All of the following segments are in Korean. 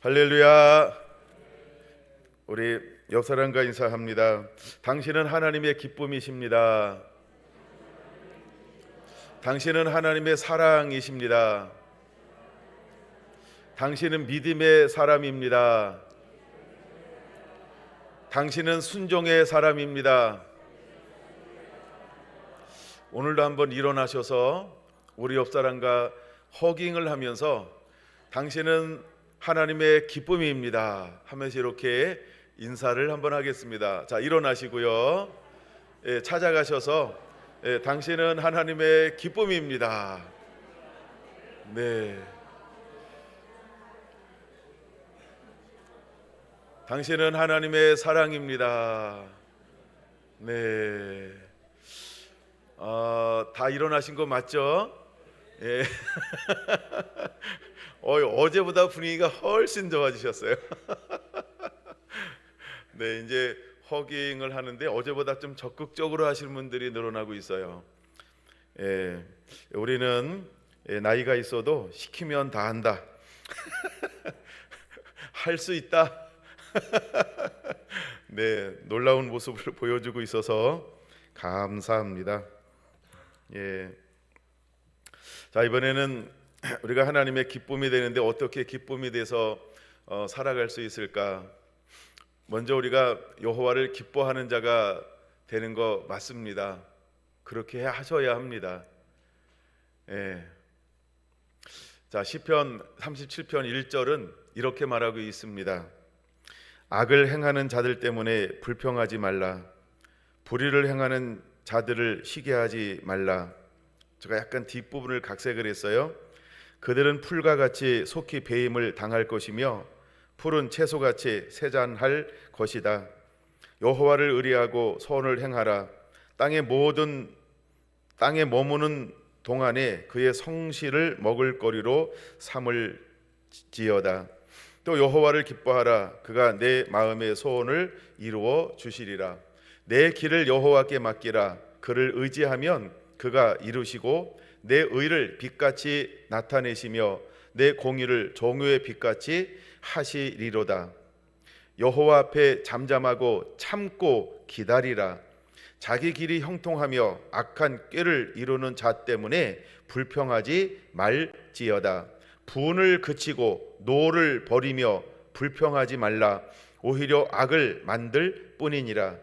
할렐루야. 우리 옆 사람과 인사합니다. 당신은 하나님의 기쁨이십니다. 당신은 하나님의 사랑이십니다. 당신은 믿음의 사람입니다. 당신은 순종의 사람입니다. 오늘도 한번 일어나셔서 우리 옆 사람과 허깅을 하면서 당신은 하나님의 기쁨입니다 하면서 이렇게 인사를 한번 하겠습니다. 자, 일어나시고요. 찾아가셔서 당신은 하나님의 기쁨입니다. 네. 당신은 하나님의 사랑입니다. 네. 다 일어나신 거 맞죠? 예. 어제보다 분위기가 훨씬 좋아지셨어요. 네, 이제 허깅을 하는데 어제보다 좀 적극적으로 하시는 분들이 늘어나고 있어요. 예, 우리는 나이가 있어도 시키면 다 한다. 할 수 있다. 네, 놀라운 모습을 보여주고 있어서 감사합니다. 예. 자, 이번에는 우리가 하나님의 기쁨이 되는데 어떻게 기쁨이 돼서 살아갈 수 있을까? 먼저 우리가 여호와를 기뻐하는 자가 되는 거 맞습니다. 그렇게 하셔야 합니다. 예. 자, 시편 37편 1절은 이렇게 말하고 있습니다. 악을 행하는 자들 때문에 불평하지 말라. 불의를 행하는 자들을 쉬게 하지 말라. 제가 약간 뒷부분을 각색을 했어요. 그들은 풀과 같이 속히 배임을 당할 것이며 풀은 채소같이 세잔할 것이다. 여호와를 의리하고 선을 행하라. 땅에 머무는 동안에 그의 성실을 먹을거리로 삼을지어다. 또 여호와를 기뻐하라. 그가 내 마음의 소원을 이루어 주시리라. 내 길을 여호와께 맡기라. 그를 의지하면 그가 이루시고 내 의를 빛같이 나타내시며 내 공의를 정오의 빛같이 하시리로다. 여호와 앞에 잠잠하고 참고 기다리라. 자기 길이 형통하며 악한 꾀를 이루는 자 때문에 불평하지 말지어다. 분을 그치고 노를 버리며 불평하지 말라. 오히려 악을 만들 뿐이니라.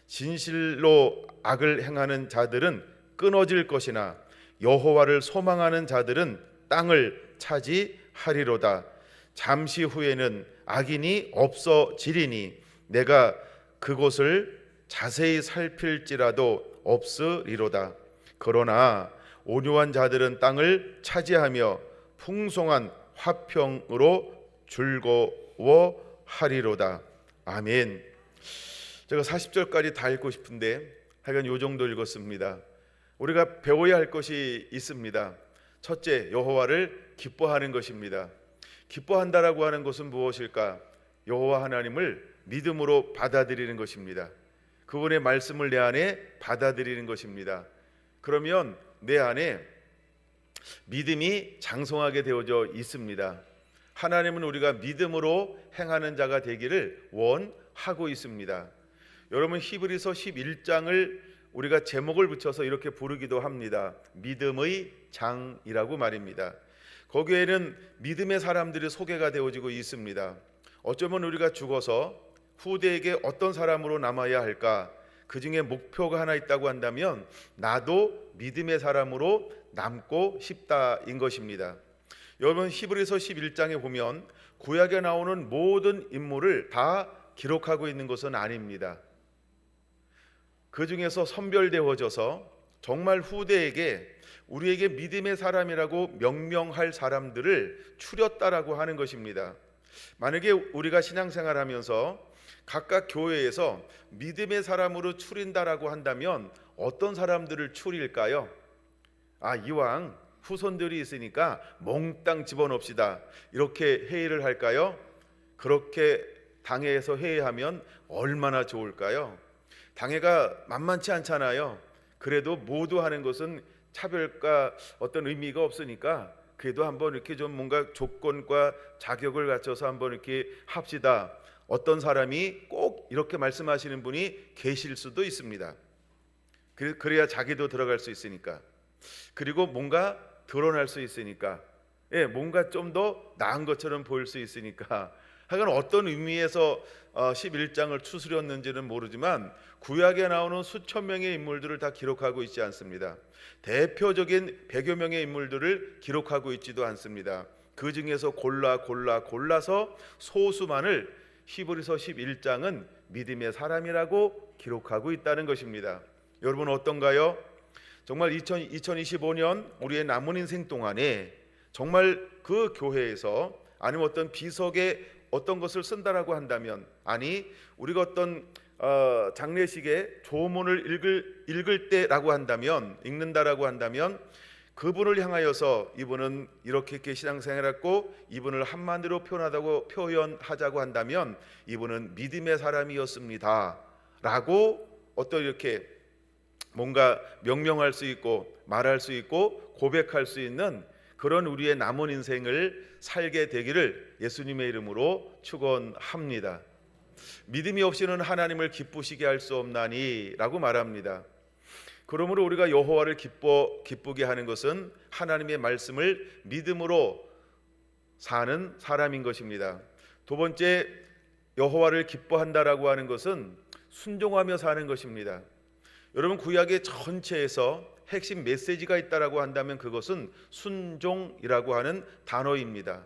진실로 악을 행하는 자들은 끊어질 것이나 여호와를 소망하는 자들은 땅을 차지하리로다. 잠시 후에는 악인이 없어지리니 내가 그곳을 자세히 살필지라도 없으리로다. 그러나 온유한 자들은 땅을 차지하며 풍성한 화평으로 즐거워하리로다. 아멘. 제가 40절까지 다 읽고 싶은데 하여간 요 정도 읽었습니다. 우리가 배워야 할 것이 있습니다. 첫째, 여호와를 기뻐하는 것입니다. 기뻐한다라고 하는 것은 무엇일까? 여호와 하나님을 믿음으로 받아들이는 것입니다. 그분의 말씀을 내 안에 받아들이는 것입니다. 그러면 내 안에 믿음이 장성하게 되어져 있습니다. 하나님은 우리가 믿음으로 행하는 자가 되기를 원하고 있습니다. 여러분, 히브리서 11장을 우리가 제목을 붙여서 이렇게 부르기도 합니다. 믿음의 장이라고 말입니다. 거기에는 믿음의 사람들이 소개가 되어지고 있습니다. 어쩌면 우리가 죽어서 후대에게 어떤 사람으로 남아야 할까? 그 중에 목표가 하나 있다고 한다면 나도 믿음의 사람으로 남고 싶다인 것입니다. 여러분, 히브리서 11장에 보면 구약에 나오는 모든 인물을 다 기록하고 있는 것은 아닙니다. 그 중에서 선별되어져서 정말 후대에게 우리에게 믿음의 사람이라고 명명할 사람들을 추렸다라고 하는 것입니다. 만약에 우리가 신앙생활하면서 각각 교회에서 믿음의 사람으로 추린다라고 한다면 어떤 사람들을 추릴까요? 이왕 후손들이 있으니까 몽땅 집어넣읍시다, 이렇게 회의를 할까요? 그렇게 당회에서 회의하면 얼마나 좋을까요? 당회가 만만치 않잖아요. 그래도 모두 하는 것은 차별과 어떤 의미가 없으니까 그래도 한번 이렇게 좀 뭔가 조건과 자격을 갖춰서 한번 이렇게 합시다. 어떤 사람이 꼭 이렇게 말씀하시는 분이 계실 수도 있습니다. 그래야 자기도 들어갈 수 있으니까, 그리고 뭔가 드러날 수 있으니까, 뭔가 좀 더 나은 것처럼 보일 수 있으니까, 하여간 어떤 의미에서 11장을 추스렸는지는 모르지만 구약에 나오는 수천 명의 인물들을 다 기록하고 있지 않습니다. 대표적인 100여 명의 인물들을 기록하고 있지도 않습니다. 그 중에서 골라서 소수만을 히브리서 11장은 믿음의 사람이라고 기록하고 있다는 것입니다. 여러분 어떤가요? 정말 2025년 우리의 남은 인생 동안에 정말 그 교회에서, 아니면 어떤 비석에 어떤 것을 쓴다라고 한다면, 아니 우리가 어떤 장례식에 조문을 읽을 때라고 한다면, 읽는다라고 한다면, 그분을 향하여서 이분은 이렇게 신앙생활했고 이분을 한마디로 표현하자고 한다면 이분은 믿음의 사람이었습니다 라고 어떤 이렇게 뭔가 명명할 수 있고 말할 수 있고 고백할 수 있는 그런 우리의 남은 인생을 살게 되기를 예수님의 이름으로 축원합니다. 믿음이 없이는 하나님을 기쁘시게 할 수 없나니 라고 말합니다. 그러므로 우리가 여호와를 기쁘게 하는 것은 하나님의 말씀을 믿음으로 사는 사람인 것입니다. 두 번째, 여호와를 기뻐한다라고 하는 것은 순종하며 사는 것입니다. 여러분 구약의 전체에서 핵심 메시지가 있다라고 한다면 그것은 순종이라고 하는 단어입니다.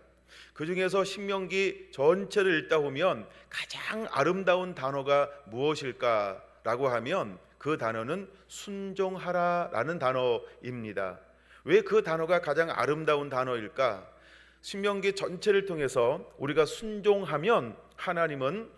그 중에서 신명기 전체를 읽다 보면 가장 아름다운 단어가 무엇일까라고 하면 그 단어는 순종하라라는 단어입니다. 왜 그 단어가 가장 아름다운 단어일까? 신명기 전체를 통해서 우리가 순종하면 하나님은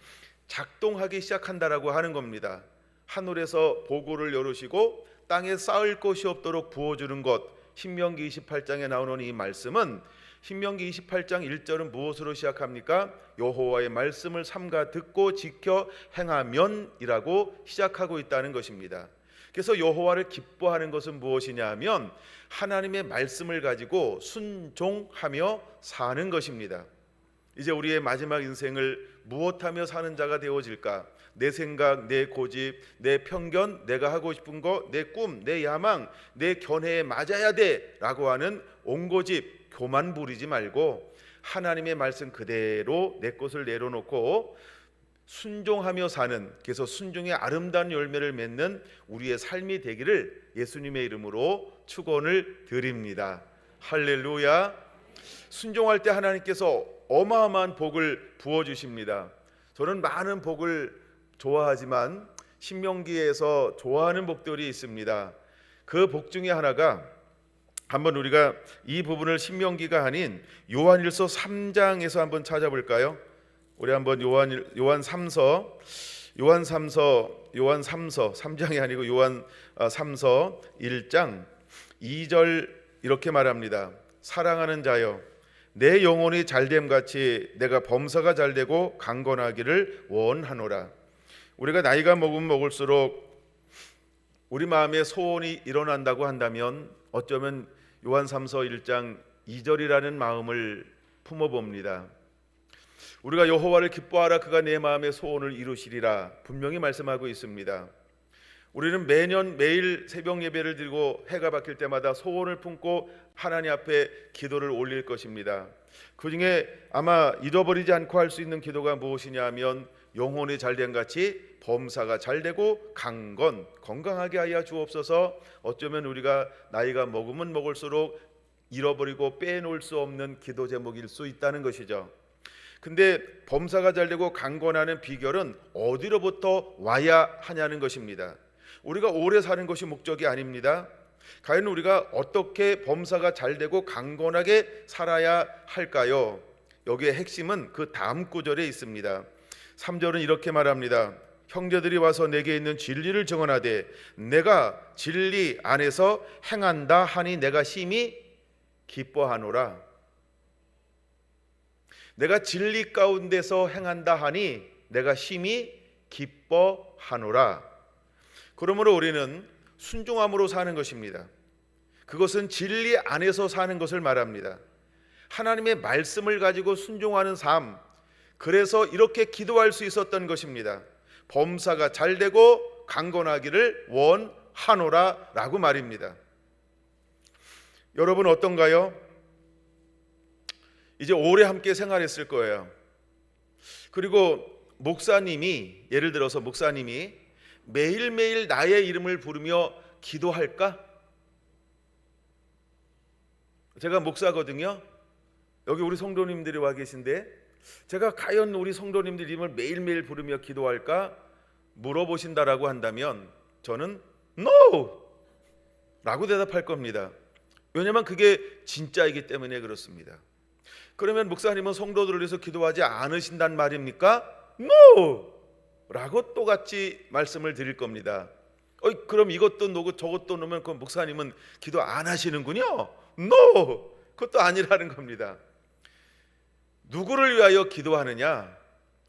작동하기 시작한다라고 하는 겁니다. 하늘에서 보고를 열으시고 땅에 쌓을 것이 없도록 부어주는 것, 신명기 28장에 나오는 이 말씀은 신명기 28장 1절은 무엇으로 시작합니까? 여호와의 말씀을 삼가 듣고 지켜 행하면이라고 시작하고 있다는 것입니다. 그래서 여호와를 기뻐하는 것은 무엇이냐 하면 하나님의 말씀을 가지고 순종하며 사는 것입니다. 이제 우리의 마지막 인생을 무엇하며 사는 자가 되어질까? 내 생각, 내 고집, 내 편견, 내가 하고 싶은 거, 내 꿈, 내 야망, 내 견해에 맞아야 돼 라고 하는 온고집, 교만 부리지 말고 하나님의 말씀 그대로 내 것을 내려놓고 순종하며 사는, 그래서 순종의 아름다운 열매를 맺는 우리의 삶이 되기를 예수님의 이름으로 축원을 드립니다. 할렐루야. 순종할 때 하나님께서 어마어마한 복을 부어주십니다. 저는 많은 복을 좋아하지만 신명기에서 좋아하는 복들이 있습니다. 그 복 중에 하나가, 한번 우리가 이 부분을 신명기가 아닌 요한일서 3장에서 한번 찾아볼까요? 우리 한번 요한 3서 3장이 아니고 요한 3서 1장 2절 이렇게 말합니다. 사랑하는 자여, 내 영혼이 잘됨 같이 내가 범사가 잘되고 강건하기를 원하노라. 우리가 나이가 먹으면 먹을수록 우리 마음에 소원이 일어난다고 한다면 어쩌면 요한 3서 1장 2절이라는 마음을 품어봅니다. 우리가 여호와를 기뻐하라, 그가 내 마음의 소원을 이루시리라 분명히 말씀하고 있습니다. 우리는 매일 새벽 예배를 드리고 해가 바뀔 때마다 소원을 품고 하나님 앞에 기도를 올릴 것입니다. 그 중에 아마 잃어버리지 않고 할 수 있는 기도가 무엇이냐 하면 영혼이 잘된 같이 범사가 잘되고 건강하게 하여 주옵소서. 어쩌면 우리가 나이가 먹으면 먹을수록 잃어버리고 빼놓을 수 없는 기도 제목일 수 있다는 것이죠. 근데 범사가 잘되고 강건하는 비결은 어디로부터 와야 하냐는 것입니다. 우리가 오래 사는 것이 목적이 아닙니다. 과연 우리가 어떻게 범사가 잘되고 강건하게 살아야 할까요? 여기에 핵심은 그 다음 구절에 있습니다. 3절은 이렇게 말합니다. 형제들이 와서 내게 있는 진리를 증언하되 내가 진리 안에서 행한다 하니 내가 심히 기뻐하노라. 내가 진리 가운데서 행한다 하니 내가 심히 기뻐하노라. 그러므로 우리는 순종함으로 사는 것입니다. 그것은 진리 안에서 사는 것을 말합니다. 하나님의 말씀을 가지고 순종하는 삶, 그래서 이렇게 기도할 수 있었던 것입니다. 범사가 잘되고 강건하기를 원하노라 라고 말입니다. 여러분 어떤가요? 이제 오래 함께 생활했을 거예요. 그리고 목사님이, 예를 들어서 목사님이 매일매일 나의 이름을 부르며 기도할까? 제가 목사거든요. 여기 우리 성도님들이 와 계신데 제가 과연 우리 성도님들 이름을 매일매일 부르며 기도할까? 물어보신다라고 한다면 저는 No! 라고 대답할 겁니다. 왜냐하면 그게 진짜이기 때문에 그렇습니다. 그러면 목사님은 성도들을 위해서 기도하지 않으신단 말입니까? No! 라고 똑같이 말씀을 드릴 겁니다. 그럼 이것도 놓고 저것도 놓으면 그 목사님은 기도 안 하시는군요. No! 그것도 아니라는 겁니다. 누구를 위하여 기도하느냐?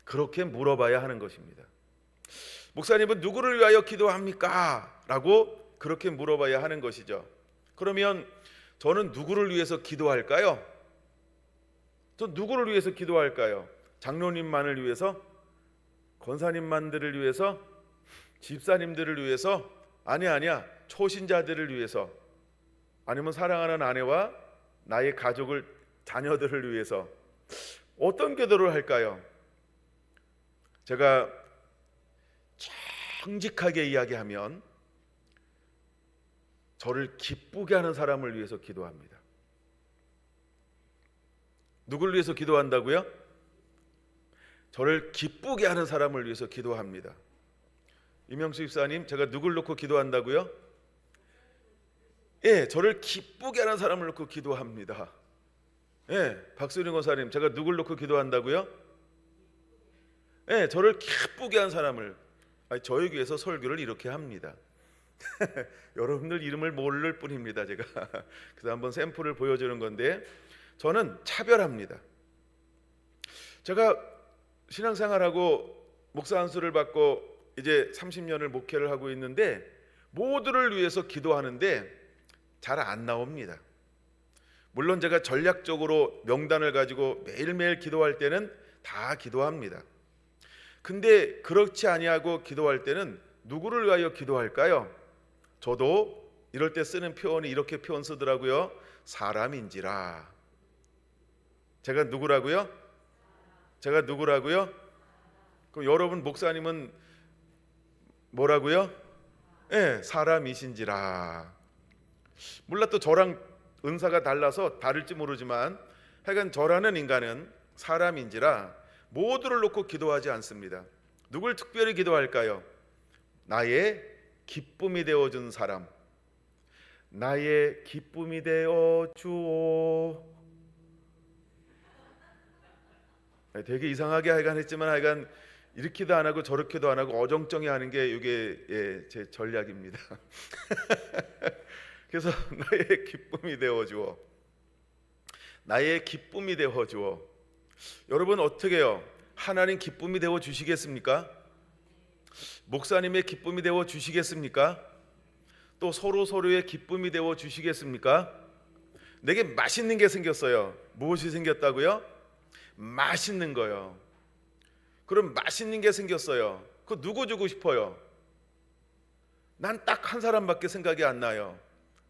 그렇게 물어봐야 하는 것입니다. 목사님은 누구를 위하여 기도합니까? 라고 그렇게 물어봐야 하는 것이죠. 그러면 저는 누구를 위해서 기도할까요? 저 누구를 위해서 기도할까요? 장로님만을 위해서? 권사님만들을 위해서? 집사님들을 위해서? 아니야. 초신자들을 위해서? 아니면 사랑하는 아내와 나의 가족을, 자녀들을 위해서? 어떤 기도를 할까요? 제가 정직하게 이야기하면 저를 기쁘게 하는 사람을 위해서 기도합니다. 누굴 위해서 기도한다고요? 저를 기쁘게 하는 사람을 위해서 기도합니다. 이명수 집사님, 제가 누굴 놓고 기도한다고요? 예, 저를 기쁘게 하는 사람을 놓고 기도합니다. 예, 박수린 권사님, 제가 누굴 놓고 기도한다고요? 예, 저를 기쁘게 한 사람을. 저에게 위해서 설교를 이렇게 합니다. 여러분들 이름을 모를 뿐입니다. 제가 그래서 한번 샘플을 보여주는 건데, 저는 차별합니다. 제가 신앙생활하고 목사 안수를 받고 이제 30년을 목회를 하고 있는데 모두를 위해서 기도하는데 잘 안 나옵니다. 물론 제가 전략적으로 명단을 가지고 매일매일 기도할 때는 다 기도합니다. 근데 그렇지 아니하고 기도할 때는 누구를 위하여 기도할까요? 저도 이럴 때 쓰는 표현이 이렇게 표현 쓰더라고요. 사람인지라. 제가 누구라고요? 그럼 여러분 목사님은 뭐라고요? 네, 사람이신지라. 몰라, 또 저랑 은사가 달라서 다를지 모르지만 하여간 저라는 인간은 사람인지라 모두를 놓고 기도하지 않습니다. 누굴 특별히 기도할까요? 나의 기쁨이 되어준 사람. 나의 기쁨이 되어 주오. 되게 이상하게 하여간 했지만 하여간 이렇게도 안 하고 저렇게도 안 하고 어정쩡히 하는 게 이게 제 전략입니다. 그래서 나의 기쁨이 되어 주오. 나의 기쁨이 되어 주오. 여러분 어떻게 해요? 하나님 기쁨이 되어 주시겠습니까? 목사님의 기쁨이 되어 주시겠습니까? 또 서로의 기쁨이 되어 주시겠습니까? 내게 맛있는 게 생겼어요. 무엇이 생겼다고요? 맛있는 거요. 그럼 맛있는 게 생겼어요. 그거 누구 주고 싶어요? 난 딱 한 사람밖에 생각이 안 나요.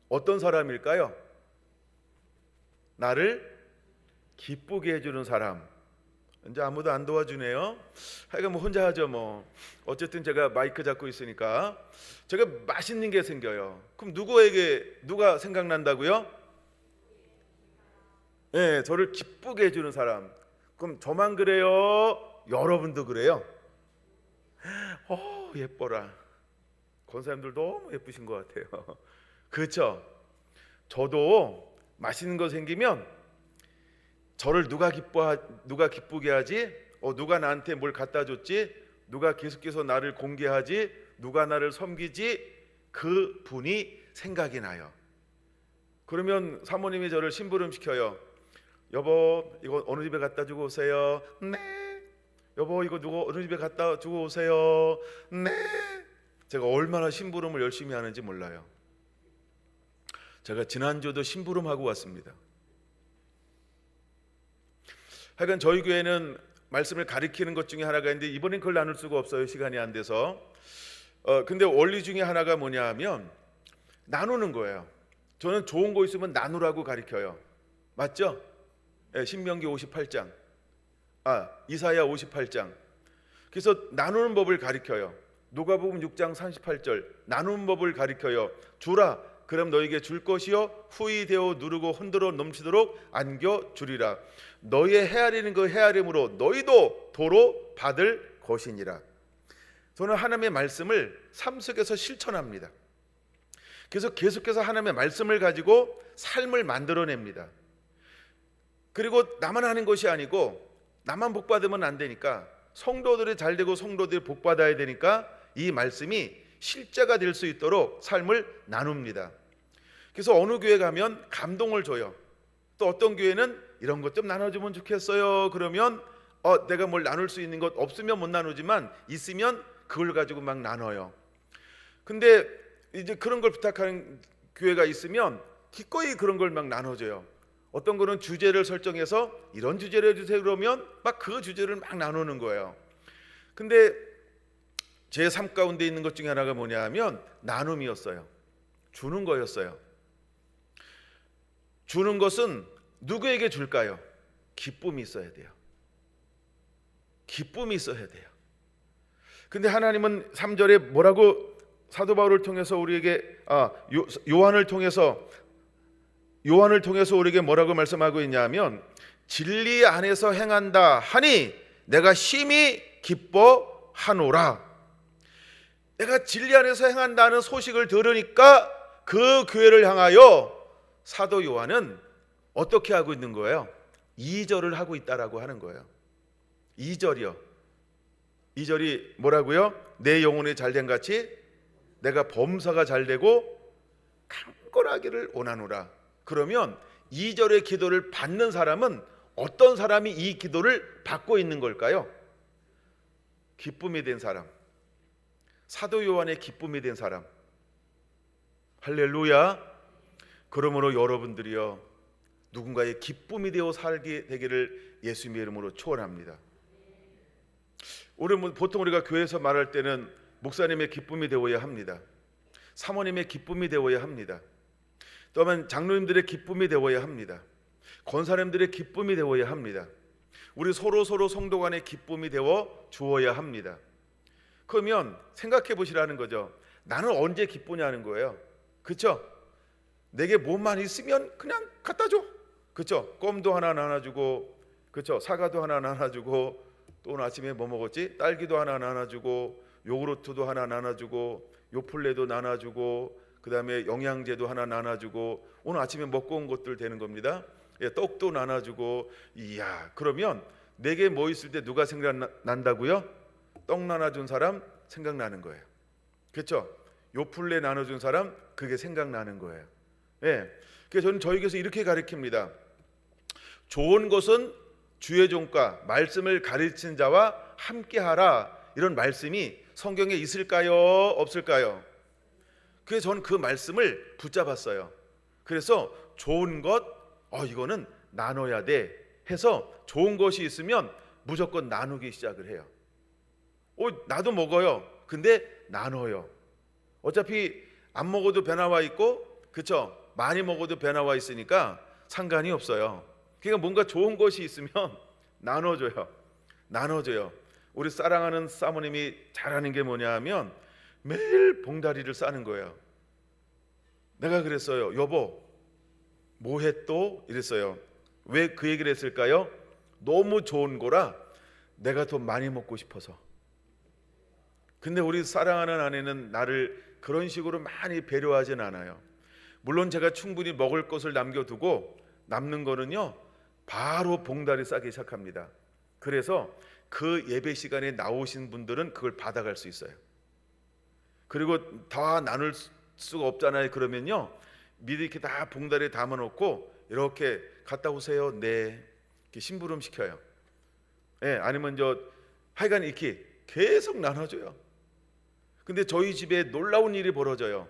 어떤 사람일까요? 나를 기쁘게 해주는 사람. 이제 아무도 안 도와주네요. 하여간 뭐 혼자 하죠 뭐. 어쨌든 제가 마이크 잡고 있으니까 제가 맛있는 게 생겨요. 그럼 누가 생각난다고요? 네, 저를 기쁘게 해주는 사람. 그럼 저만 그래요? 여러분도 그래요? 예뻐라. 권사님들 너무 예쁘신 것 같아요. 그렇죠? 저도 맛있는 거 생기면 저를 누가 기쁘게 하지? 누가 나한테 뭘 갖다 줬지? 누가 계속해서 나를 공개하지? 누가 나를 섬기지? 그 분이 생각이 나요. 그러면 사모님이 저를 심부름 시켜요. 여보, 이거 어느 집에 갖다 주고 오세요. 네. 여보, 이거 누구 어느 집에 갖다 주고 오세요. 네. 제가 얼마나 심부름을 열심히 하는지 몰라요. 제가 지난주도 심부름하고 왔습니다. 하여간 저희 교회는 말씀을 가리키는 것 중에 하나가 있는데 이번엔 그걸 나눌 수가 없어요. 시간이 안 돼서. 근데 원리 중에 하나가 뭐냐 하면 나누는 거예요. 저는 좋은 거 있으면 나누라고 가리켜요. 맞죠? 네, 신명기 58장, 이사야 58장. 그래서 나누는 법을 가리켜요. 누가복음 6장 38절 나누는 법을 가리켜요. 주라 그럼 너에게 줄 것이요 후히 되어 누르고 흔들어 넘치도록 안겨 주리라. 너희의 헤아리는 그 헤아림으로 너희도 도로 받을 것이니라. 저는 하나님의 말씀을 삶 속에서 실천합니다. 그래서 계속해서 하나님의 말씀을 가지고 삶을 만들어냅니다. 그리고 나만 하는 것이 아니고 나만 복 받으면 안 되니까 성도들이 잘 되고 성도들이 복 받아야 되니까 이 말씀이 실제가 될 수 있도록 삶을 나눕니다. 그래서 어느 교회 가면 감동을 줘요. 또 어떤 교회는 이런 것 좀 나눠주면 좋겠어요. 그러면 내가 뭘 나눌 수 있는 것 없으면 못 나누지만 있으면 그걸 가지고 막 나눠요. 근데 이제 그런 걸 부탁하는 교회가 있으면 기꺼이 그런 걸 막 나눠줘요. 어떤 거는 주제를 설정해서 이런 주제를 해주세요 그러면 막 그 주제를 막 나누는 거예요. 근데 제 삶 가운데 있는 것 중에 하나가 뭐냐 하면 나눔이었어요. 주는 거였어요. 주는 것은 누구에게 줄까요? 기쁨이 있어야 돼요. 기쁨이 있어야 돼요. 근데 하나님은 3절에 뭐라고 사도 바울을 통해서 우리에게 요한을 통해서 우리에게 뭐라고 말씀하고 있냐면 진리 안에서 행한다 하니 내가 심히 기뻐하노라. 내가 진리 안에서 행한다는 소식을 들으니까 그 교회를 향하여 사도 요한은 어떻게 하고 있는 거예요? 2절을 하고 있다라고 하는 거예요. 2절이요. 2절이 뭐라고요? 내 영혼이 잘된 같이 내가 범사가 잘되고 강건하기를 원하노라. 그러면 2절의 기도를 받는 사람은 어떤 사람이 이 기도를 받고 있는 걸까요? 기쁨이 된 사람, 사도 요한의 기쁨이 된 사람. 할렐루야. 그러므로 여러분들이요 누군가의 기쁨이 되어 살게 되기를 예수님의 이름으로 축원합니다. 보통 우리가 교회에서 말할 때는 목사님의 기쁨이 되어야 합니다. 사모님의 기쁨이 되어야 합니다. 또한 장로님들의 기쁨이 되어야 합니다. 권사님들의 기쁨이 되어야 합니다. 우리 서로 성도 간의 기쁨이 되어 주어야 합니다. 그러면 생각해 보시라는 거죠. 나는 언제 기쁘냐는 거예요. 그렇죠? 내게 뭐만 있으면 그냥 갖다 줘. 그렇죠? 껌도 하나 나눠주고, 그렇죠? 사과도 하나 나눠주고, 또 오늘 아침에 뭐 먹었지? 딸기도 하나 나눠주고, 요구르트도 하나 나눠주고, 요플레도 나눠주고, 그 다음에 영양제도 하나 나눠주고, 오늘 아침에 먹고 온 것들 되는 겁니다. 떡도 나눠주고. 이야, 그러면 내게 뭐 있을 때 누가 생각난다고요? 떡 나눠준 사람 생각나는 거예요. 그렇죠? 요플레 나눠준 사람 그게 생각나는 거예요. 그래서 저는 저희 교회에서 이렇게 가르칩니다. 좋은 것은 주의 종과 말씀을 가르치는 자와 함께하라. 이런 말씀이 성경에 있을까요? 없을까요? 그래서 저는 그 말씀을 붙잡았어요. 그래서 좋은 것, 이거는 나눠야 돼 해서 좋은 것이 있으면 무조건 나누기 시작을 해요. 나도 먹어요. 근데 나눠요. 어차피 안 먹어도 배 나와 있고, 그쵸? 많이 먹어도 배 나와 있으니까 상관이 없어요. 그러니까 뭔가 좋은 것이 있으면 나눠줘요. 우리 사랑하는 사모님이 잘하는 게 뭐냐 하면 매일 봉다리를 싸는 거예요. 내가 그랬어요. 여보 뭐해 또? 이랬어요. 왜 그 얘기를 했을까요? 너무 좋은 거라 내가 더 많이 먹고 싶어서. 근데 우리 사랑하는 아내는 나를 그런 식으로 많이 배려하진 않아요. 물론 제가 충분히 먹을 것을 남겨두고 남는 거는요 바로 봉다리 싸기 시작합니다. 그래서 그 예배 시간에 나오신 분들은 그걸 받아갈 수 있어요. 그리고 다 나눌 수가 없잖아요. 그러면요 미리 이렇게 다 봉다리에 담아놓고 이렇게 갔다 오세요. 네, 이렇게 심부름 시켜요. 아니면 하여간 이렇게 계속 나눠줘요. 근데 저희 집에 놀라운 일이 벌어져요.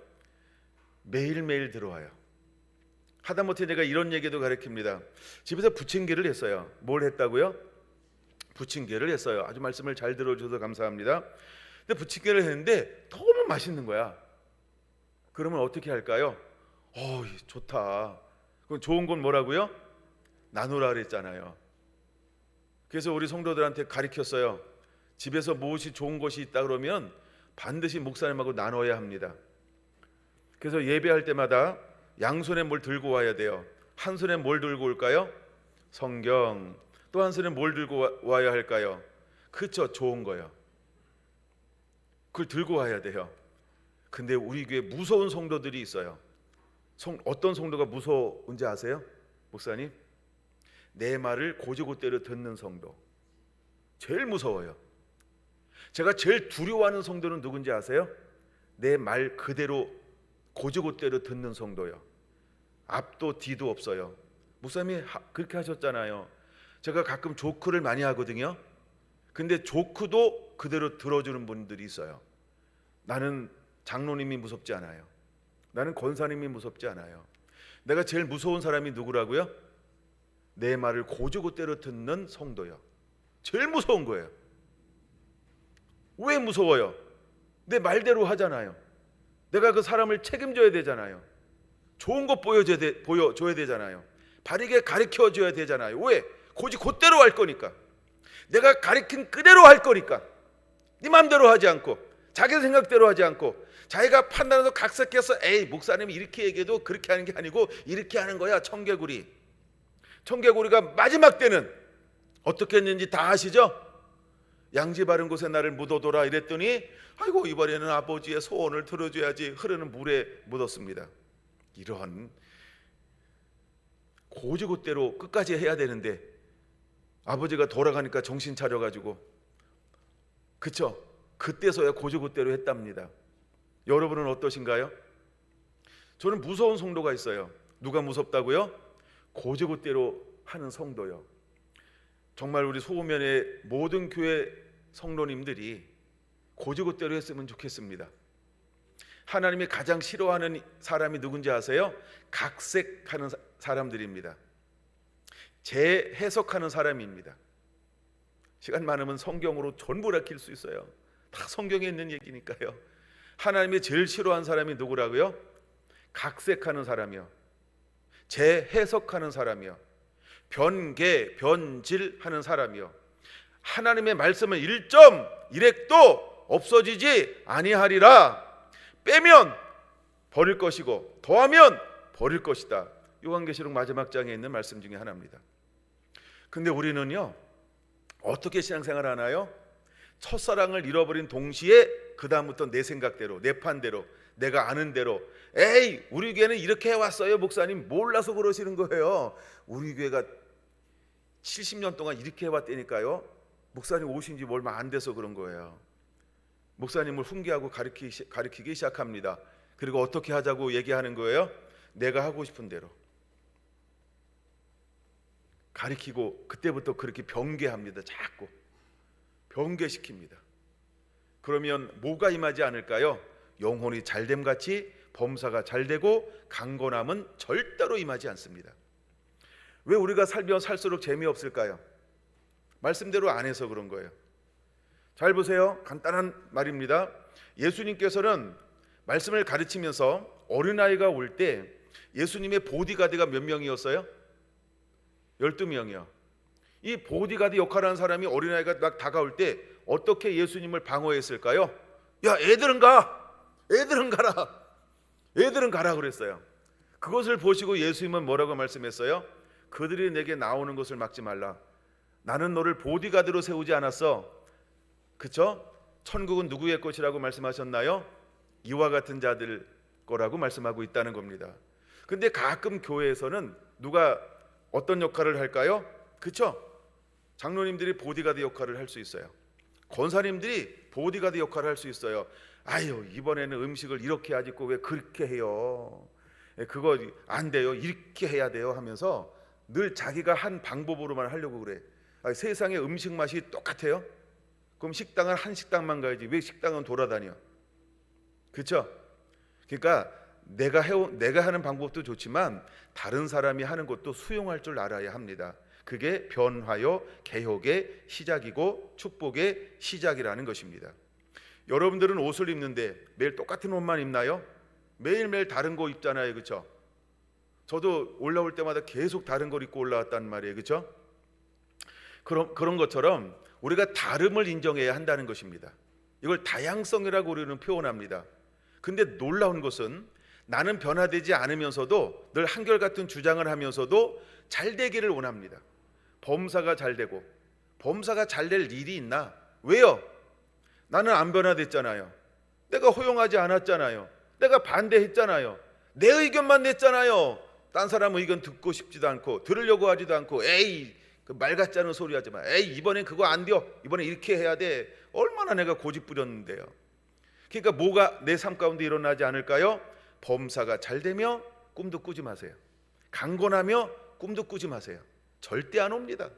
매일매일 들어와요. 하다못해 제가 이런 얘기도 가르칩니다. 집에서 부침개를 했어요. 뭘 했다고요? 부침개를 했어요. 아주 말씀을 잘 들어주셔서 감사합니다. 근데 부침개를 했는데 너무 맛있는 거야. 그러면 어떻게 할까요? 좋다. 그럼 좋은 건 뭐라고요? 나누라 그랬잖아요. 그래서 우리 성도들한테 가르쳤어요. 집에서 무엇이 좋은 것이 있다 그러면 반드시 목사님하고 나눠야 합니다. 그래서 예배할 때마다 양손에 뭘 들고 와야 돼요. 한 손에 뭘 들고 올까요? 성경. 또 한 손에 뭘 들고 와야 할까요? 그쵸, 좋은 거요. 그걸 들고 와야 돼요. 근데 우리 교회 무서운 성도들이 있어요. 어떤 성도가 무서운지 아세요? 목사님? 내 말을 고지고대로 듣는 성도. 제일 무서워요. 제가 제일 두려워하는 성도는 누군지 아세요? 내 말 그대로 고지고대로 듣는 성도요. 앞도 뒤도 없어요. 목사님이 그렇게 하셨잖아요. 제가 가끔 조크를 많이 하거든요. 근데 조크도 그대로 들어주는 분들이 있어요. 나는 장로님이 무섭지 않아요. 나는 권사님이 무섭지 않아요. 내가 제일 무서운 사람이 누구라고요? 내 말을 고지고대로 듣는 성도요. 제일 무서운 거예요. 왜 무서워요? 내 말대로 하잖아요. 내가 그 사람을 책임져야 되잖아요. 좋은 것 보여줘야 되잖아요. 바르게 가르쳐줘야 되잖아요. 왜? 고지고대로 할 거니까. 내가 가르친 그대로 할 거니까. 네 마음대로 하지 않고 자기 생각대로 하지 않고 자기가 판단해서 각색해서 에이 목사님이 이렇게 얘기해도 그렇게 하는 게 아니고 이렇게 하는 거야. 청개구리가 마지막 때는 어떻게 했는지 다 아시죠? 양지 바른 곳에 나를 묻어둬라 이랬더니 아이고 이번에는 아버지의 소원을 들어줘야지 흐르는 물에 묻었습니다. 이런 고지고대로 끝까지 해야 되는데 아버지가 돌아가니까 정신 차려가지고 그쵸? 그때서야 고지고대로 했답니다. 여러분은 어떠신가요? 저는 무서운 성도가 있어요. 누가 무섭다고요? 고지고대로 하는 성도요. 정말 우리 소우면의 모든 교회 성도님들이 고지고대로 했으면 좋겠습니다. 하나님이 가장 싫어하는 사람이 누군지 아세요? 각색하는 사람들입니다. 재해석하는 사람입니다. 시간 많으면 성경으로 전부 밝힐 수 있어요. 다 성경에 있는 얘기니까요. 하나님이 제일 싫어하는 사람이 누구라고요? 각색하는 사람이요, 재해석하는 사람이요, 변질하는 사람이요. 하나님의 말씀은 1.1획도 없어지지 아니하리라. 빼면 버릴 것이고 더하면 버릴 것이다. 요한계시록 마지막 장에 있는 말씀 중에 하나입니다. 근데 우리는요 어떻게 신앙생활 하나요? 첫사랑을 잃어버린 동시에 그 다음부터 내 생각대로 내 판대로 내가 아는 대로 에이 우리 교회는 이렇게 해왔어요. 목사님 몰라서 그러시는 거예요. 우리 교회가 70년 동안 이렇게 해왔다니까요. 목사님 오신 지 얼마 안 돼서 그런 거예요. 목사님을 훈계하고 가르치기 시작합니다. 그리고 어떻게 하자고 얘기하는 거예요? 내가 하고 싶은 대로 가르치고 그때부터 그렇게 변개합니다. 자꾸 변개시킵니다. 그러면 뭐가 임하지 않을까요? 영혼이 잘됨같이 범사가 잘되고 강건함은 절대로 임하지 않습니다. 왜 우리가 살면 살수록 재미없을까요? 말씀대로 안 해서 그런 거예요. 잘 보세요. 간단한 말입니다. 예수님께서는 말씀을 가르치면서 어린아이가 올 때 예수님의 보디가드가 몇 명이었어요? 12명이요. 이 보디가드 역할을 하는 사람이 어린아이가 막 다가올 때 어떻게 예수님을 방어했을까요? 야 애들은 가라 그랬어요. 그것을 보시고 예수님은 뭐라고 말씀했어요? 그들이 내게 나오는 것을 막지 말라. 나는 너를 보디가드로 세우지 않았어. 그쵸? 천국은 누구의 것이라고 말씀하셨나요? 이와 같은 자들 거라고 말씀하고 있다는 겁니다. 근데 가끔 교회에서는 누가 어떤 역할을 할까요? 그쵸? 장로님들이 보디가드 역할을 할 수 있어요. 권사님들이 보디가드 역할을 할 수 있어요. 아유 이번에는 음식을 이렇게 하지 왜 그렇게 해요? 그거 안 돼요. 이렇게 해야 돼요 하면서 늘 자기가 한 방법으로만 하려고 그래. 세상의 음식 맛이 똑같아요? 그럼 식당은 한 식당만 가야지 왜 식당은 돌아다녀? 그렇죠? 그러니까 내가 하는 방법도 좋지만 다른 사람이 하는 것도 수용할 줄 알아야 합니다. 그게 변화요 개혁의 시작이고 축복의 시작이라는 것입니다. 여러분들은 옷을 입는데 매일 똑같은 옷만 입나요? 매일매일 다른 거 입잖아요, 그렇죠? 저도 올라올 때마다 계속 다른 걸 입고 올라왔단 말이에요, 그렇죠? 그런 것처럼 우리가 다름을 인정해야 한다는 것입니다. 이걸 다양성이라고 우리는 표현합니다. 근데 놀라운 것은 나는 변화되지 않으면서도 늘 한결같은 주장을 하면서도 잘 되기를 원합니다. 범사가 잘 되고 범사가 잘 될 일이 있나? 왜요? 나는 안 변화됐잖아요. 내가 허용하지 않았잖아요. 내가 반대했잖아요. 내 의견만 냈잖아요. 딴 사람 의견 듣고 싶지도 않고 들으려고 하지도 않고 에이 그 말 같지 않은 소리 하지 마. 에이 이번엔 그거 안 돼요. 이번엔 이렇게 해야 돼. 얼마나 내가 고집 부렸는데요. 그러니까 뭐가 내 삶 가운데 일어나지 않을까요? 범사가 잘 되며 꿈도 꾸지 마세요. 강건하며 꿈도 꾸지 마세요. 절대 안 옵니다.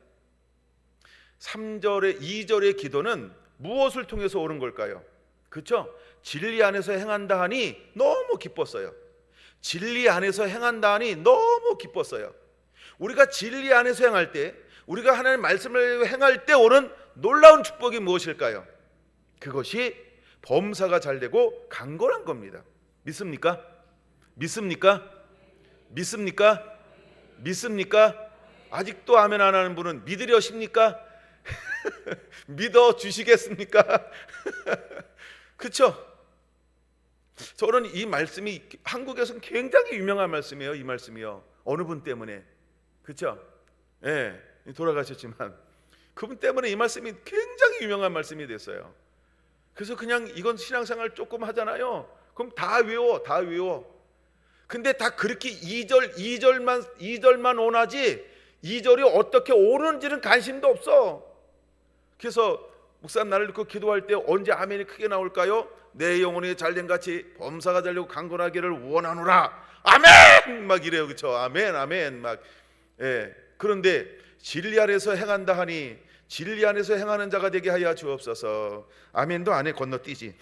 3절의 2절의 기도는 무엇을 통해서 오는 걸까요? 그렇죠? 진리 안에서 행한다 하니 너무 기뻤어요. 진리 안에서 행한다 하니 너무 기뻤어요. 우리가 진리 안에서 행할 때, 우리가 하나님의 말씀을 행할 때 오는 놀라운 축복이 무엇일까요? 그것이 범사가 잘 되고 강건한 겁니다. 믿습니까? 믿습니까? 믿습니까? 믿습니까? 아직도 아멘 안 하는 분은 믿으려십니까? 믿어 주시겠습니까? 그렇죠? 저는 이 말씀이 한국에서는 굉장히 유명한 말씀이에요. 이 말씀이요. 어느 분 때문에. 그렇죠? 예, 돌아가셨지만 그분 때문에 이 말씀이 굉장히 유명한 말씀이 됐어요. 그래서 그냥 이건 신앙생활 조금 하잖아요. 그럼 다 외워. 근데 다 그렇게 2절만 원하지 2절이 어떻게 오는지는 관심도 없어. 그래서 목사님 나를 듣고 기도할 때 언제 아멘이 크게 나올까요? 내 영혼이 잘된 같이 범사가 잘되고 강건하기를 원하노라. 아멘! 막 이래요. 그렇죠? 아멘 막. 예. 그런데 진리 안에서 행한다 하니 진리 안에서 행하는 자가 되게 하여 주옵소서. 아멘도 안 해 건너뛰지.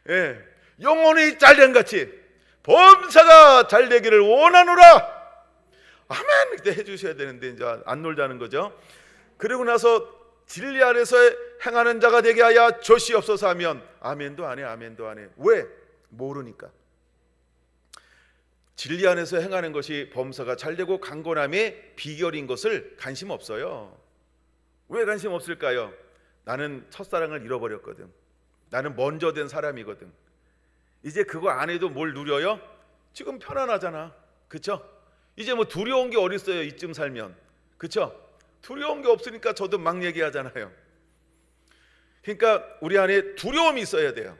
예. 영혼이 잘된 같이 범사가 잘되기를 원하노라. 아멘 그때 해주셔야 되는데 이제 안 놀자는 거죠. 그리고 나서 진리 안에서 행하는 자가 되게 하여 주시옵소서 하면 아멘도 안 해. 왜? 모르니까. 진리 안에서 행하는 것이 범사가 잘되고 강건함의 비결인 것을 관심 없어요. 왜 관심 없을까요? 나는 첫사랑을 잃어버렸거든. 나는 먼저 된 사람이거든. 이제 그거 안 해도 뭘 누려요? 지금 편안하잖아. 그렇죠? 이제 뭐 두려운 게 어딨어요. 이쯤 살면. 그렇죠? 두려운 게 없으니까 저도 막 얘기하잖아요. 그러니까 우리 안에 두려움이 있어야 돼요.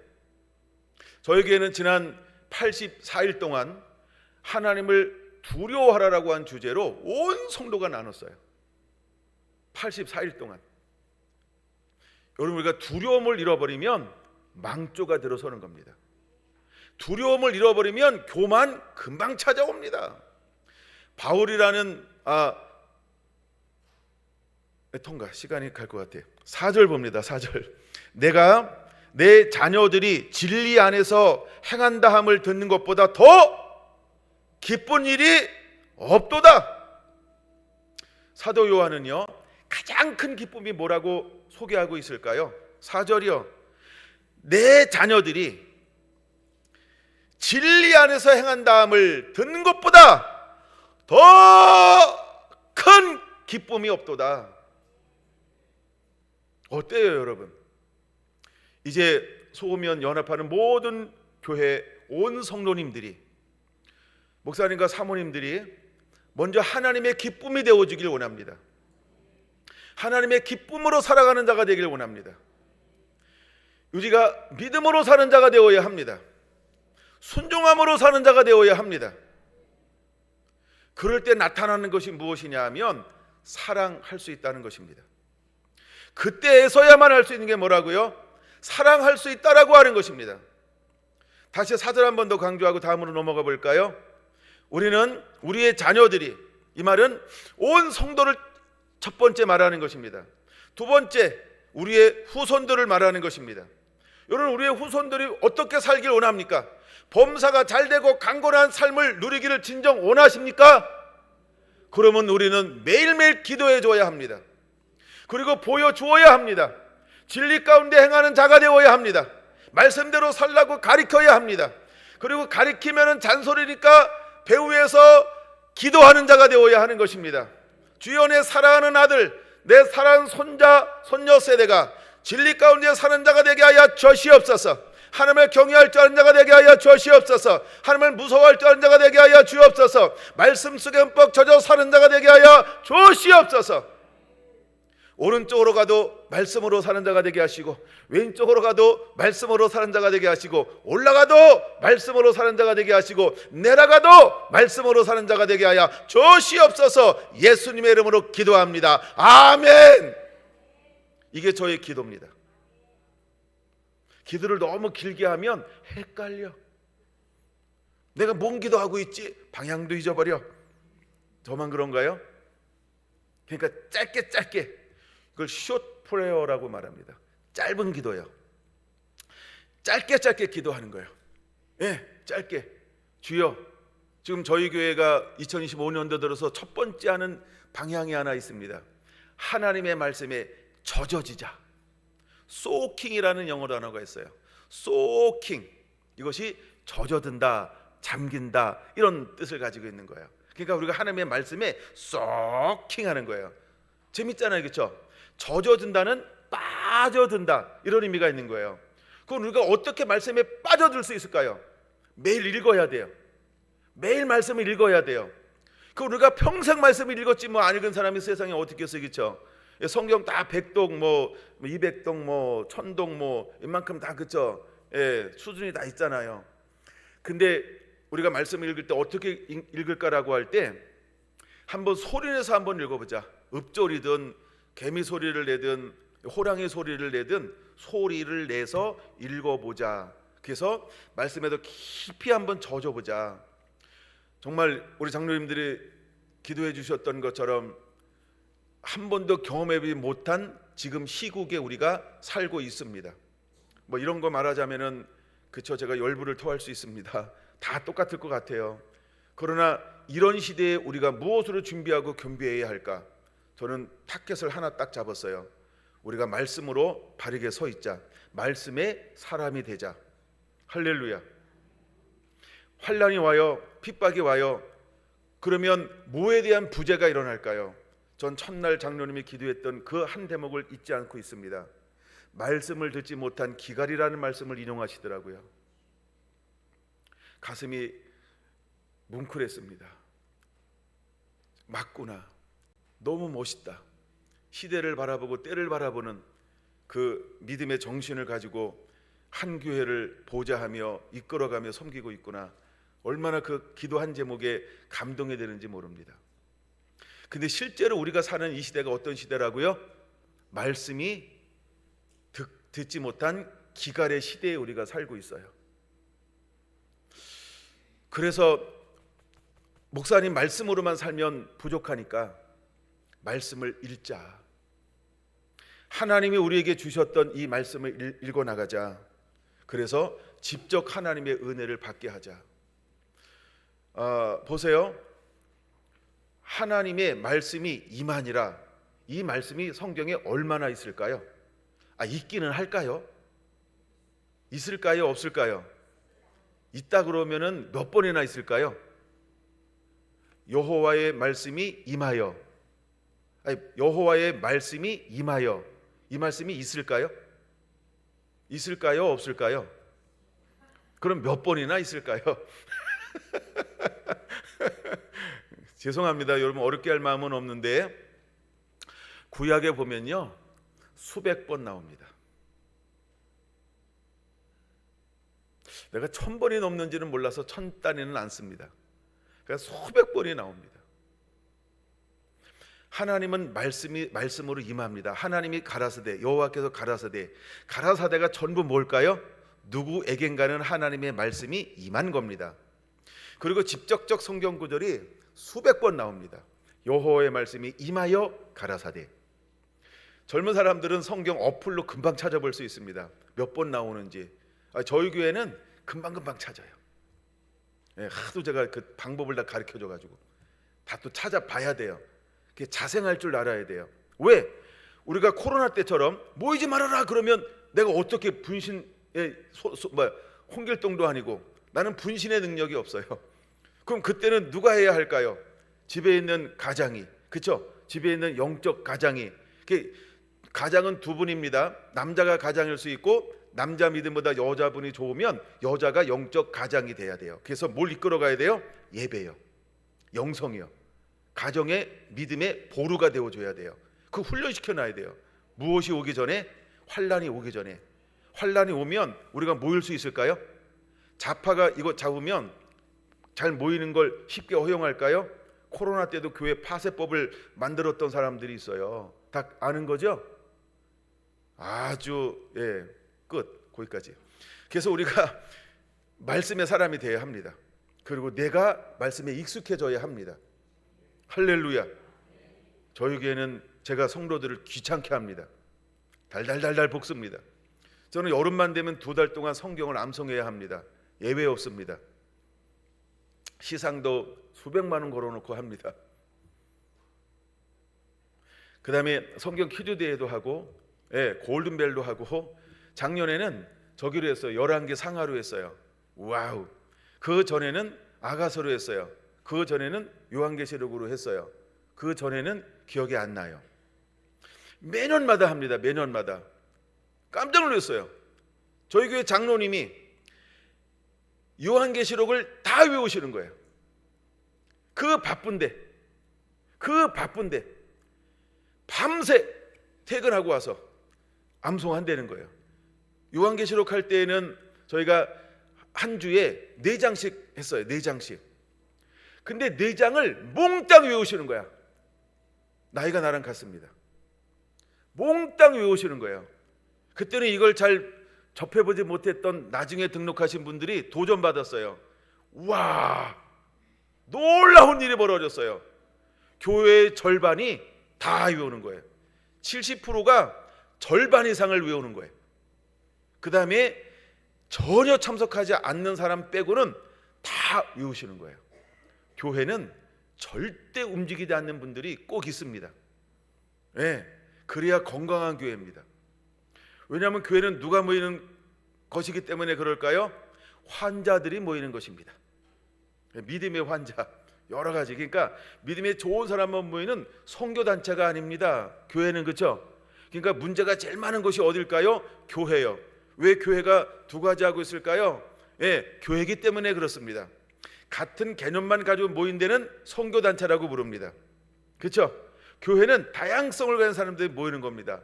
저에게는 지난 84일 동안 하나님을 두려워하라라고 한 주제로 온 성도가 나눴어요. 84일 동안. 여러분 우리가 두려움을 잃어버리면 망조가 들어서는 겁니다. 두려움을 잃어버리면 교만 금방 찾아옵니다. 바울이라는 통과 시간이 갈 것 같아요. 4절 봅니다. 4절. 내가 내 자녀들이 진리 안에서 행한다 함을 듣는 것보다 더 기쁜 일이 없도다. 사도 요한은요 가장 큰 기쁨이 뭐라고 소개하고 있을까요? 4절이요. 내 자녀들이 진리 안에서 행한다 함을 듣는 것보다 더 큰 기쁨이 없도다. 어때요 여러분? 이제 소면 연합하는 모든 교회 온 성도님들이 목사님과 사모님들이 먼저 하나님의 기쁨이 되어주길 원합니다. 하나님의 기쁨으로 살아가는 자가 되길 원합니다. 우리가 믿음으로 사는 자가 되어야 합니다. 순종함으로 사는 자가 되어야 합니다. 그럴 때 나타나는 것이 무엇이냐 하면 사랑할 수 있다는 것입니다. 그때에서야만 할 수 있는 게 뭐라고요? 사랑할 수 있다라고 하는 것입니다. 다시 4절 한 번 더 강조하고 다음으로 넘어가 볼까요? 우리는 우리의 자녀들이, 이 말은 온 성도를 첫 번째 말하는 것입니다. 두 번째 우리의 후손들을 말하는 것입니다. 여러분, 우리의 후손들이 어떻게 살길 원합니까? 범사가 잘되고 강건한 삶을 누리기를 진정 원하십니까? 그러면 우리는 매일매일 기도해 줘야 합니다. 그리고 보여주어야 합니다. 진리 가운데 행하는 자가 되어야 합니다. 말씀대로 살라고 가르쳐야 합니다. 그리고 가르치면 잔소리니까 배후에서 기도하는 자가 되어야 하는 것입니다. 주여, 내 사랑하는 아들, 내 사랑하는 손자, 손녀 세대가 진리 가운데 사는 자가 되게 하여 주시옵소서. 하나님을 경외할 줄 아는 자가 되게 하여 주시옵소서. 하나님을 무서워할 줄 아는 자가 되게 하여 주옵소서. 말씀 속에 흠뻑 젖어 사는 자가 되게 하여 주시옵소서. 오른쪽으로 가도 말씀으로 사는 자가 되게 하시고, 왼쪽으로 가도 말씀으로 사는 자가 되게 하시고, 올라가도 말씀으로 사는 자가 되게 하시고, 내려가도 말씀으로 사는 자가 되게 하여 주시옵소서. 예수님의 이름으로 기도합니다. 아멘. 이게 저의 기도입니다. 기도를 너무 길게 하면 헷갈려. 내가 뭔 기도하고 있지? 방향도 잊어버려. 저만 그런가요? 그러니까 짧게 그걸 숏 프레어라고 말합니다. 짧은 기도요. 짧게 기도하는 거예요. 예, 짧게. 주여, 지금 저희 교회가 2025년도 들어서 첫 번째 하는 방향이 하나 있습니다. 하나님의 말씀에 젖어지자. 소킹이라는 영어 단어가 있어요. 소킹. 이것이 젖어든다, 잠긴다, 이런 뜻을 가지고 있는 거예요. 그러니까 우리가 하나님의 말씀에 소킹하는 거예요. 재밌잖아요, 그렇죠? 젖어든다는 빠져든다, 이런 의미가 있는 거예요. 그럼 우리가 어떻게 말씀에 빠져들 수 있을까요? 매일 읽어야 돼요. 매일 말씀을 읽어야 돼요. 그럼 우리가 평생 말씀을 읽었지 뭐 안 읽은 사람이 세상에 어떻게 있어요, 그렇죠? 성경 다 100독 뭐 200독 뭐 1000독 뭐 이만큼 다, 그렇죠? 예, 수준이 다 있잖아요. 근데 우리가 말씀을 읽을 때 어떻게 읽을까라고 할 때 한번 소리내서 한번 읽어보자. 읍조리든 개미 소리를 내든 호랑이 소리를 내든 소리를 내서 읽어보자. 그래서 말씀에도 깊이 한번 젖어보자. 정말 우리 장로님들이 기도해 주셨던 것처럼 한 번도 경험해보지 못한 지금 시국에 우리가 살고 있습니다. 뭐 이런 거 말하자면은, 그쵸, 제가 열불을 토할 수 있습니다. 다 똑같을 것 같아요. 그러나 이런 시대에 우리가 무엇으로 준비하고 겸비해야 할까? 저는 타켓을 하나 딱 잡았어요. 우리가 말씀으로 바르게 서 있자. 말씀의 사람이 되자. 할렐루야. 환난이 와요, 핍박이 와요. 그러면 뭐에 대한 부재가 일어날까요? 전 첫날 장로님이 기도했던 그 한 대목을 잊지 않고 있습니다. 말씀을 듣지 못한 기갈이라는 말씀을 인용하시더라고요. 가슴이 뭉클했습니다. 맞구나. 너무 멋있다. 시대를 바라보고 때를 바라보는 그 믿음의 정신을 가지고 한 교회를 보좌하며 이끌어가며 섬기고 있구나. 얼마나 그 기도 한 제목에 감동이 되는지 모릅니다. 근데 실제로 우리가 사는 이 시대가 어떤 시대라고요? 말씀이 듣지 못한 기갈의 시대에 우리가 살고 있어요. 그래서 목사님 말씀으로만 살면 부족하니까 말씀을 읽자. 하나님이 우리에게 주셨던 이 말씀을 읽어 나가자. 그래서 직접 하나님의 은혜를 받게 하자. 보세요. 하나님의 말씀이 임하니라. 이 말씀이 성경에 얼마나 있을까요? 있기는 할까요? 있을까요? 없을까요? 있다 그러면은 몇 번이나 있을까요? 여호와의 말씀이 임하여. 여호와의 말씀이 임하여. 이 말씀이 있을까요? 있을까요? 없을까요? 그럼 몇 번이나 있을까요? 죄송합니다. 여러분 어렵게 할 마음은 없는데 구약에 보면요 수백 번 나옵니다. 내가 1000번이 넘는지는 몰라서 1000단위는 안 씁니다. 그러니까 수백 번이 나옵니다. 하나님은 말씀으로 임합니다. 하나님이 가라사대, 여호와께서 가라사대가 전부 뭘까요? 누구에겐가는 하나님의 말씀이 임한 겁니다. 그리고 직접적 성경 구절이 수백 번 나옵니다. 여호와의 말씀이 임하여 가라사대. 젊은 사람들은 성경 어플로 금방 찾아볼 수 있습니다. 몇 번 나오는지. 저희 교회는 금방금방 찾아요. 하도 제가 그 방법을 다 가르쳐줘가지고 다 또 찾아봐야 돼요. 자생할 줄 알아야 돼요. 왜? 우리가 코로나 때처럼 모이지 말아라 그러면 내가 어떻게 분신의 홍길동도 아니고 나는 분신의 능력이 없어요. 그럼 그때는 누가 해야 할까요? 집에 있는 가장이, 그렇죠? 집에 있는 영적 가장이. 가장은 두 분입니다. 남자가 가장일 수 있고 남자 믿음보다 여자분이 좋으면 여자가 영적 가장이 돼야 돼요. 그래서 뭘 이끌어가야 돼요? 예배요, 영성이요. 가정의 믿음의 보루가 되어줘야 돼요. 그 훈련시켜놔야 돼요. 무엇이 오기 전에? 환란이 오기 전에. 환란이 오면 우리가 모일 수 있을까요? 좌파가 이거 잡으면 잘 모이는 걸 쉽게 허용할까요? 코로나 때도 교회 파쇄법을 만들었던 사람들이 있어요. 다 아는 거죠? 아주 끝. 거기까지. 그래서 우리가 말씀의 사람이 되어야 합니다. 그리고 내가 말씀에 익숙해져야 합니다. 할렐루야. 저희 교회는 제가 성도들을 귀찮게 합니다. 달달달달 볶습니다. 저는 여름만 되면 2달 동안 성경을 암송해야 합니다. 예외 없습니다. 시상도 수백만 원 걸어놓고 합니다. 그 다음에 성경 퀴즈대회도 하고 골든벨도 하고, 작년에는 저기로 했어요. 11개 상하로 했어요. 와우. 그 전에는 아가서로 했어요. 그 전에는 요한계시록으로 했어요. 그 전에는 기억이 안 나요. 매년마다 합니다. 매년마다. 깜짝 놀랐어요. 저희 교회 장로님이 요한계시록을 다 외우시는 거예요. 그 바쁜데 밤새 퇴근하고 와서 암송한다는 거예요. 요한계시록 할 때에는 저희가 한 주에 4장씩 했어요. 4장씩. 근데 4장을 몽땅 외우시는 거야. 나이가 나랑 같습니다. 몽땅 외우시는 거예요. 그때는 이걸 잘 접해보지 못했던 나중에 등록하신 분들이 도전받았어요. 와, 놀라운 일이 벌어졌어요. 교회의 절반이 다 외우는 거예요. 70%가 절반 이상을 외우는 거예요. 그 다음에 전혀 참석하지 않는 사람 빼고는 다 외우시는 거예요. 교회는 절대 움직이지 않는 분들이 꼭 있습니다. 그래야 건강한 교회입니다. 왜냐하면 교회는 누가 모이는 것이기 때문에 그럴까요? 환자들이 모이는 것입니다. 믿음의 환자, 여러 가지. 그러니까 믿음에 좋은 사람만 모이는 선교단체가 아닙니다. 교회는. 그렇죠? 그러니까 문제가 제일 많은 것이 어딜까요? 교회요. 왜 교회가 두 가지 하고 있을까요? 교회이기 때문에 그렇습니다. 같은 개념만 가지고 모인 데는 선교단체라고 부릅니다. 그렇죠? 교회는 다양성을 가진 사람들이 모이는 겁니다.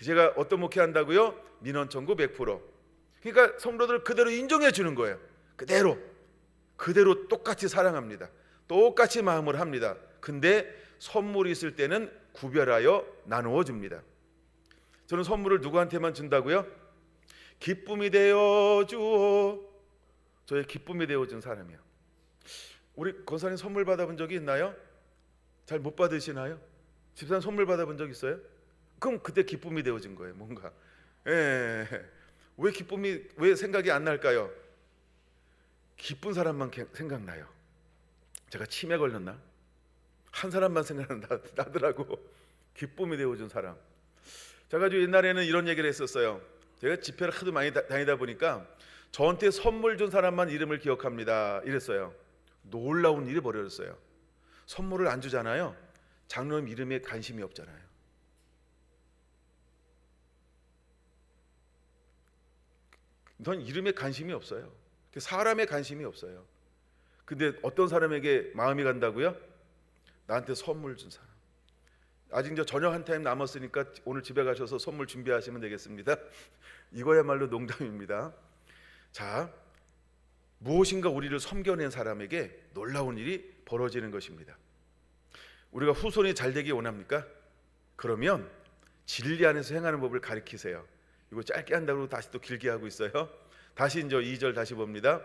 제가 어떤 목회한다고요? 민원청구 100%. 그러니까 성도들 그대로 인정해 주는 거예요. 그대로 똑같이 사랑합니다. 똑같이 마음을 합니다. 근데 선물이 있을 때는 구별하여 나누어 줍니다. 저는 선물을 누구한테만 준다고요? 기쁨이 되어 주어. 저의 기쁨이 되어 준 사람이요. 우리 권사님 선물 받아본 적이 있나요? 잘 못 받으시나요? 집사님 선물 받아본 적 있어요? 그럼 그때 기쁨이 되어진 거예요. 뭔가. 왜 생각이 안 날까요? 기쁜 사람만 생각나요. 제가 치매 걸렸나? 한 사람만 생각나더라고. 기쁨이 되어준 사람. 제가 옛날에는 이런 얘기를 했었어요. 제가 집회를 하도 많이 다니다 보니까 저한테 선물 준 사람만 이름을 기억합니다. 이랬어요. 놀라운 일이 벌어졌어요. 선물을 안 주잖아요. 장로님 이름에 관심이 없잖아요. 넌 이름에 관심이 없어요. 사람에 관심이 없어요. 근데 어떤 사람에게 마음이 간다고요? 나한테 선물 준 사람. 아직 저녁 한 타임 남았으니까 오늘 집에 가셔서 선물 준비하시면 되겠습니다. 이거야말로 농담입니다. 자, 무엇인가 우리를 섬겨낸 사람에게 놀라운 일이 벌어지는 것입니다. 우리가 후손이 잘 되기 원합니까? 그러면 진리 안에서 행하는 법을 가르치세요. 이거 짧게 한다고 다시 또 길게 하고 있어요. 다시 이제 2절 다시 봅니다.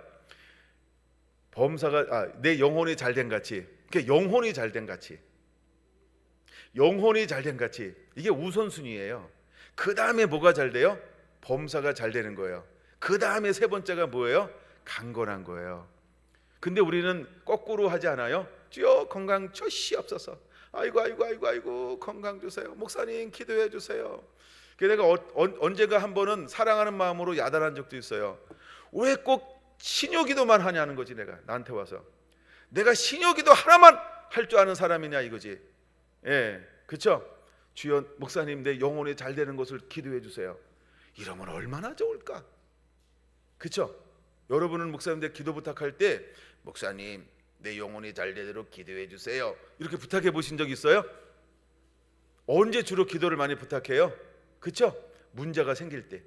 범사가 내 영혼이 잘된 같이. 그러니까 영혼이 잘된 같이. 영혼이 잘된 같이 이게 우선순위예요. 그 다음에 뭐가 잘 돼요? 범사가 잘 되는 거예요. 그 다음에 세 번째가 뭐예요? 강건한 거예요. 근데 우리는 거꾸로 하지 않아요? 주여 건강 주시옵소서. 아이고 건강 주세요. 목사님 기도해 주세요. 내가 언제가 한 번은 사랑하는 마음으로 야단한 적도 있어요. 왜 꼭 신효기도만 하냐는 거지. 내가 나한테 와서 내가 신효기도 하나만 할 줄 아는 사람이냐 이거지. 예, 그렇죠? 주여 목사님 내 영혼이 잘 되는 것을 기도해 주세요. 이러면 얼마나 좋을까? 그렇죠? 여러분은 목사님들 기도 부탁할 때 목사님 내 영혼이 잘 되도록 기도해 주세요 이렇게 부탁해 보신 적 있어요? 언제 주로 기도를 많이 부탁해요? 그렇죠? 문제가 생길 때.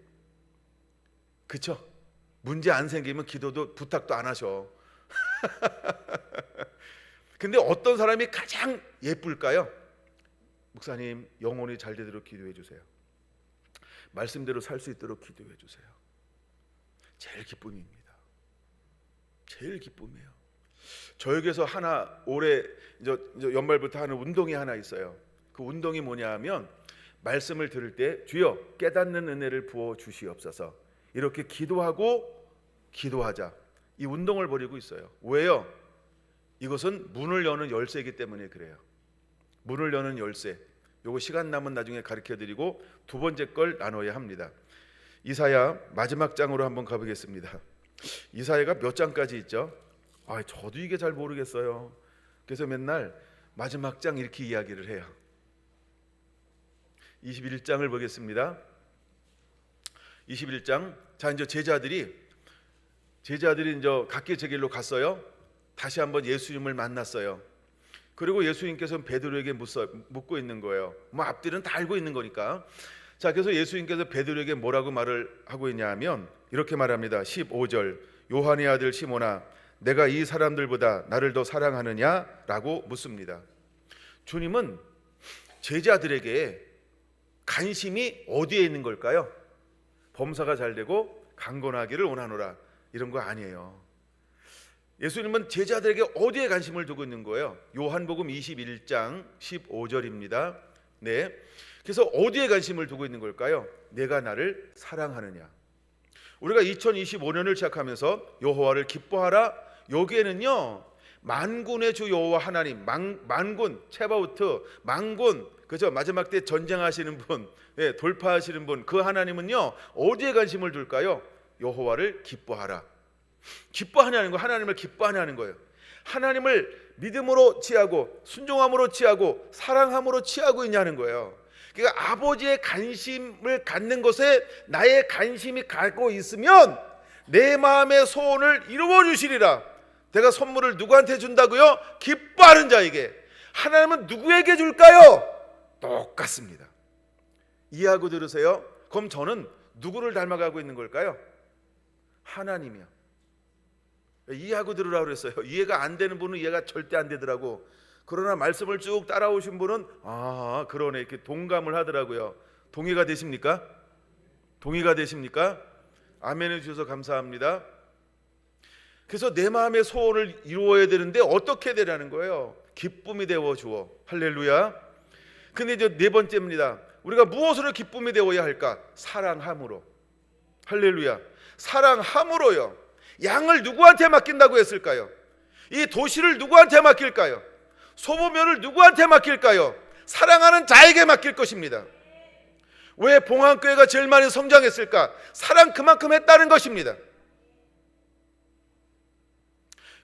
그렇죠? 문제 안 생기면 기도도 부탁도 안 하셔. 근데 어떤 사람이 가장 예쁠까요? 목사님 영혼이 잘 되도록 기도해 주세요. 말씀대로 살 수 있도록 기도해 주세요. 제일 기쁨입니다. 제일 기쁨이에요. 저에게서 하나 올해 이제 연말부터 하는 운동이 하나 있어요. 그 운동이 뭐냐 하면 말씀을 들을 때 주여 깨닫는 은혜를 부어 주시옵소서 이렇게 기도하고 기도하자 이 운동을 벌이고 있어요. 왜요? 이것은 문을 여는 열쇠이기 때문에 그래요. 문을 여는 열쇠. 요거 시간 남은 나중에 가르쳐드리고 두 번째 걸 나눠야 합니다. 이사야 마지막 장으로 한번 가보겠습니다. 이사야가 몇 장까지 있죠? 저도 이게 잘 모르겠어요. 그래서 맨날 마지막 장 이렇게 이야기를 해요. 21장을 보겠습니다. 21장. 자, 이제 제자들이 이제 각기 제 길로 갔어요. 다시 한번 예수님을 만났어요. 그리고 예수님께서는 베드로에게 묻고 있는 거예요. 앞뒤는 다 알고 있는 거니까. 자, 그래서 예수님께서 베드로에게 뭐라고 말을 하고 있냐 하면 이렇게 말합니다. 15절. 요한의 아들 시몬아 내가 이 사람들보다 나를 더 사랑하느냐라고 묻습니다. 주님은 제자들에게 관심이 어디에 있는 걸까요? 범사가 잘 되고 강건하기를 원하노라 이런 거 아니에요. 예수님은 제자들에게 어디에 관심을 두고 있는 거예요? 요한복음 21장 15절입니다. 네. 그래서 어디에 관심을 두고 있는 걸까요? 내가 나를 사랑하느냐. 우리가 2025년을 시작하면서 여호와를 기뻐하라. 여기에는요 만군의 주 여호와 하나님, 만군 체바우트, 만군 그죠? 마지막 때 전쟁하시는 분, 네, 돌파하시는 분, 그 하나님은요 어디에 관심을 둘까요? 여호와를 기뻐하라. 기뻐하냐는 거, 하나님을 기뻐하냐는 거예요. 하나님을 믿음으로 취하고 순종함으로 취하고 사랑함으로 취하고 있냐는 거예요. 그러니까 아버지의 관심을 갖는 것에 나의 관심이 갖고 있으면 내 마음의 소원을 이루어 주시리라. 내가 선물을 누구한테 준다고요? 기뻐하는 자에게. 하나님은 누구에게 줄까요? 똑같습니다. 이해하고 들으세요. 그럼 저는 누구를 닮아가고 있는 걸까요? 하나님이요. 이해하고 들으라고 그랬어요. 이해가 안 되는 분은 이해가 절대 안 되더라고. 그러나 말씀을 쭉 따라오신 분은 그러네 이렇게 동감을 하더라고요. 동의가 되십니까? 동의가 되십니까? 아멘 해주셔서 감사합니다. 그래서 내 마음의 소원을 이루어야 되는데 어떻게 되라는 거예요? 기쁨이 되어 주어. 할렐루야. 근데 이제 네 번째입니다. 우리가 무엇으로 기쁨이 되어야 할까? 사랑함으로. 할렐루야. 사랑함으로요. 양을 누구한테 맡긴다고 했을까요? 이 도시를 누구한테 맡길까요? 소보면을 누구한테 맡길까요? 사랑하는 자에게 맡길 것입니다. 왜 봉안교회가 제일 많이 성장했을까? 사랑 그만큼 했다는 것입니다.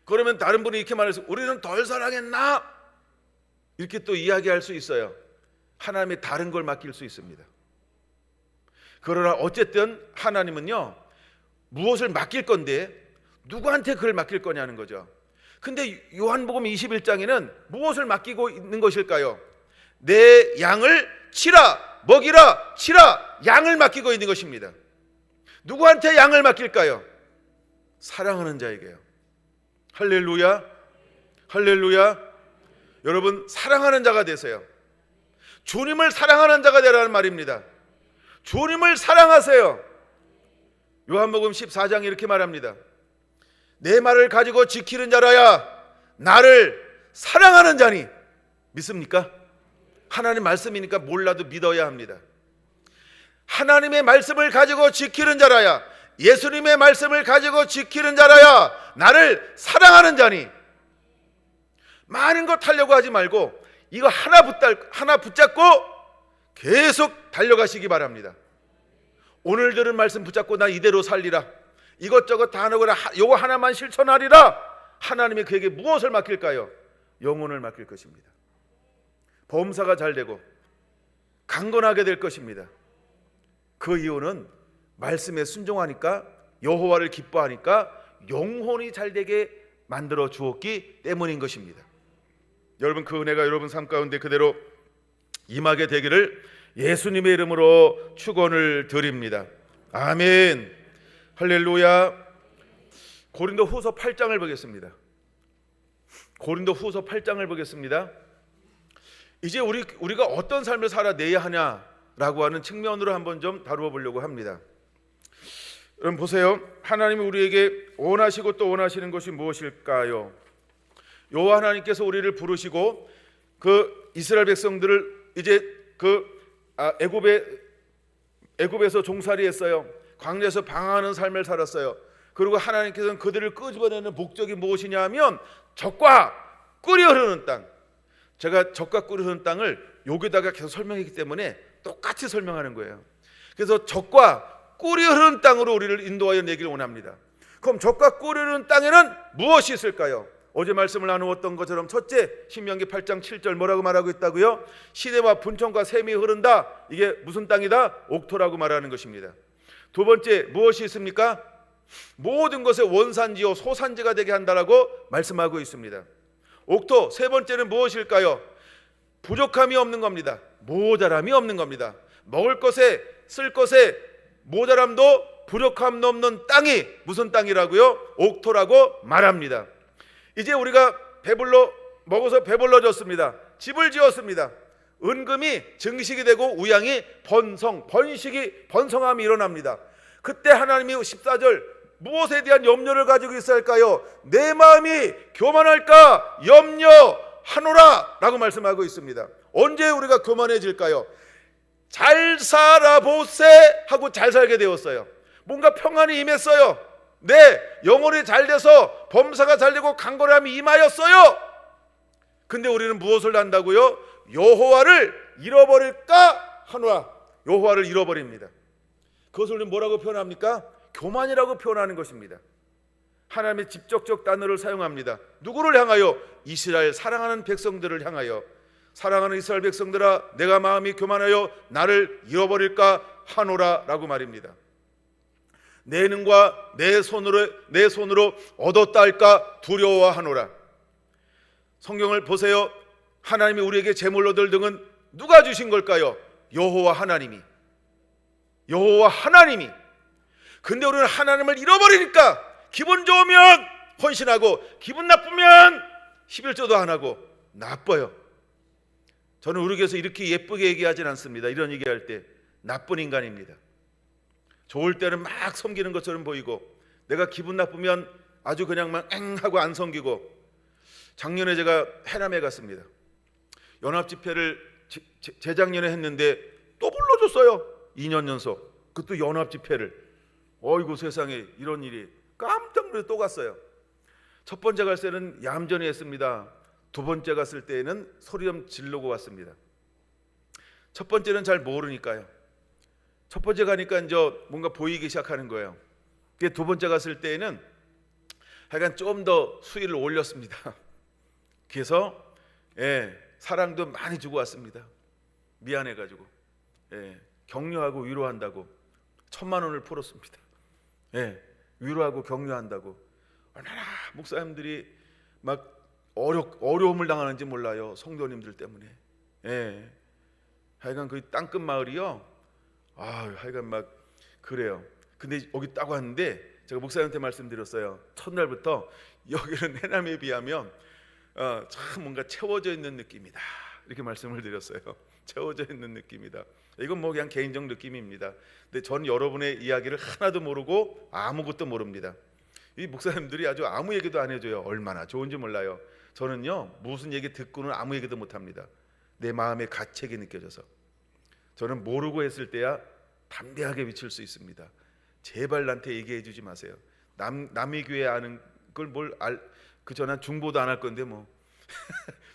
그러면 다른 분이 이렇게 말해서 우리는 덜 사랑했나? 이렇게 또 이야기할 수 있어요. 하나님이 다른 걸 맡길 수 있습니다. 그러나 어쨌든 하나님은요 무엇을 맡길 건데 누구한테 그걸 맡길 거냐는 거죠. 근데 요한복음 21장에는 무엇을 맡기고 있는 것일까요? 내 양을 치라, 먹이라, 치라, 양을 맡기고 있는 것입니다. 누구한테 양을 맡길까요? 사랑하는 자에게요. 할렐루야. 할렐루야. 여러분 사랑하는 자가 되세요. 주님을 사랑하는 자가 되라는 말입니다. 주님을 사랑하세요. 요한복음 14장 이렇게 말합니다. 내 말을 가지고 지키는 자라야 나를 사랑하는 자니. 믿습니까? 하나님 말씀이니까 몰라도 믿어야 합니다. 하나님의 말씀을 가지고 지키는 자라야, 예수님의 말씀을 가지고 지키는 자라야 나를 사랑하는 자니. 많은 것 하려고 하지 말고 이거 하나 붙잡고 계속 달려가시기 바랍니다. 오늘 들은 말씀 붙잡고 나 이대로 살리라, 이것저것 다 하거나 요거 하나만 실천하리라. 하나님이 그에게 무엇을 맡길까요? 영혼을 맡길 것입니다. 범사가 잘 되고 강건하게 될 것입니다. 그 이유는 말씀에 순종하니까, 여호와를 기뻐하니까 영혼이 잘 되게 만들어 주었기 때문인 것입니다. 여러분, 그 은혜가 여러분 삶 가운데 그대로 임하게 되기를 예수님의 이름으로 축원을 드립니다. 아멘. 할렐루야. 고린도후서 8장을 보겠습니다. 고린도후서 8장을 보겠습니다. 이제 우리가 어떤 삶을 살아내야 하냐라고 하는 측면으로 한번 좀 다루어 보려고 합니다. 여러분 보세요. 하나님이 우리에게 원하시고 또 원하시는 것이 무엇일까요? 여호와 하나님께서 우리를 부르시고 그 이스라엘 백성들을 이제 애굽에서 종살이했어요. 광야에서 방황하는 삶을 살았어요. 그리고 하나님께서는 그들을 끄집어내는 목적이 무엇이냐 하면 적과 꿀이 흐르는 땅. 제가 적과 꿀이 흐르는 땅을 여기다가 계속 설명했기 때문에 똑같이 설명하는 거예요. 그래서 적과 꿀이 흐르는 땅으로 우리를 인도하여 내기를 원합니다. 그럼 적과 꿀이 흐르는 땅에는 무엇이 있을까요? 어제 말씀을 나누었던 것처럼 첫째, 신명기 8장 7절 뭐라고 말하고 있다고요? 시내와 분청과 샘이 흐른다. 이게 무슨 땅이다? 옥토라고 말하는 것입니다. 두 번째, 무엇이 있습니까? 모든 것의 원산지요 소산지가 되게 한다라고 말씀하고 있습니다. 옥토. 세 번째는 무엇일까요? 부족함이 없는 겁니다. 모자람이 없는 겁니다. 먹을 것에 쓸 것에 모자람도 부족함도 없는 땅이 무슨 땅이라고요? 옥토라고 말합니다. 이제 우리가 먹어서 배불러졌습니다. 집을 지었습니다. 은금이 증식이 되고 우양이 번성함이 일어납니다. 그때 하나님이 14절 무엇에 대한 염려를 가지고 있어야 할까요? 내 마음이 교만할까 염려하노라 라고 말씀하고 있습니다. 언제 우리가 교만해질까요? 잘 살아보세 하고 잘 살게 되었어요. 뭔가 평안이 임했어요. 영혼이 잘 돼서 범사가 잘 되고 강건함이 임하였어요. 근데 우리는 무엇을 한다고요? 여호와를 잃어버릴까 하노라. 여호와를 잃어버립니다. 그것을 우리는 뭐라고 표현합니까? 교만이라고 표현하는 것입니다. 하나님의 직접적 단어를 사용합니다. 누구를 향하여? 이스라엘 사랑하는 백성들을 향하여. 사랑하는 이스라엘 백성들아, 내가 마음이 교만하여 나를 잃어버릴까 하노라 라고 말입니다. 내 능과 내 손으로 얻었다 할까 두려워하노라. 성경을 보세요. 하나님이 우리에게 재물로 들 등은 누가 주신 걸까요? 여호와 하나님이. 근데 우리는 하나님을 잃어버리니까 기분 좋으면 헌신하고 기분 나쁘면 11조도 안 하고 나빠요. 저는 우리 교회에서 이렇게 예쁘게 얘기하진 않습니다. 이런 얘기할 때 나쁜 인간입니다. 좋을 때는 막 섬기는 것처럼 보이고 내가 기분 나쁘면 아주 그냥 막 하고 안 섬기고. 작년에 제가 해남에 갔습니다. 연합집회를 재작년에 했는데 또 불러줬어요. 2년 연속. 그것도 연합집회를. 어이구 세상에, 이런 일이. 깜짝 놀라서 또 갔어요. 첫 번째 갈 때는 얌전히 했습니다. 두 번째 갔을 때에는 소리 좀 지르고 왔습니다. 첫 번째는 잘 모르니까요. 첫 번째 가니까 이제 뭔가 보이기 시작하는 거예요. 두 번째 갔을 때에는 하여간 좀 더 수위를 올렸습니다. 그래서 사랑도 많이 주고 왔습니다. 미안해가지고 격려하고 위로한다고 1,000만 원을 풀었습니다. 위로하고 격려한다고. 얼마나 목사님들이 막 어려움을 당하는지 몰라요. 성도님들 때문에. 하여간 그 땅끝 마을이요. 하여간 막 그래요. 근데 여기 딱 왔는데 제가 목사님한테 말씀드렸어요. 첫날부터 여기는 해남에 비하면 참 뭔가 채워져 있는 느낌이다. 이렇게 말씀을 드렸어요. 채워져 있는 느낌이다. 이건 뭐 그냥 개인적 느낌입니다. 근데 전 여러분의 이야기를 하나도 모르고 아무것도 모릅니다. 이 목사님들이 아주 아무 얘기도 안 해줘요. 얼마나 좋은지 몰라요. 저는요 무슨 얘기 듣고는 아무 얘기도 못합니다. 내 마음의 가책이 느껴져서. 저는 모르고 했을 때야 담대하게 비칠 수 있습니다. 제발 나한테 얘기해 주지 마세요. 남의 교회 아는 걸 뭘 난 중보도 안 할 건데 뭐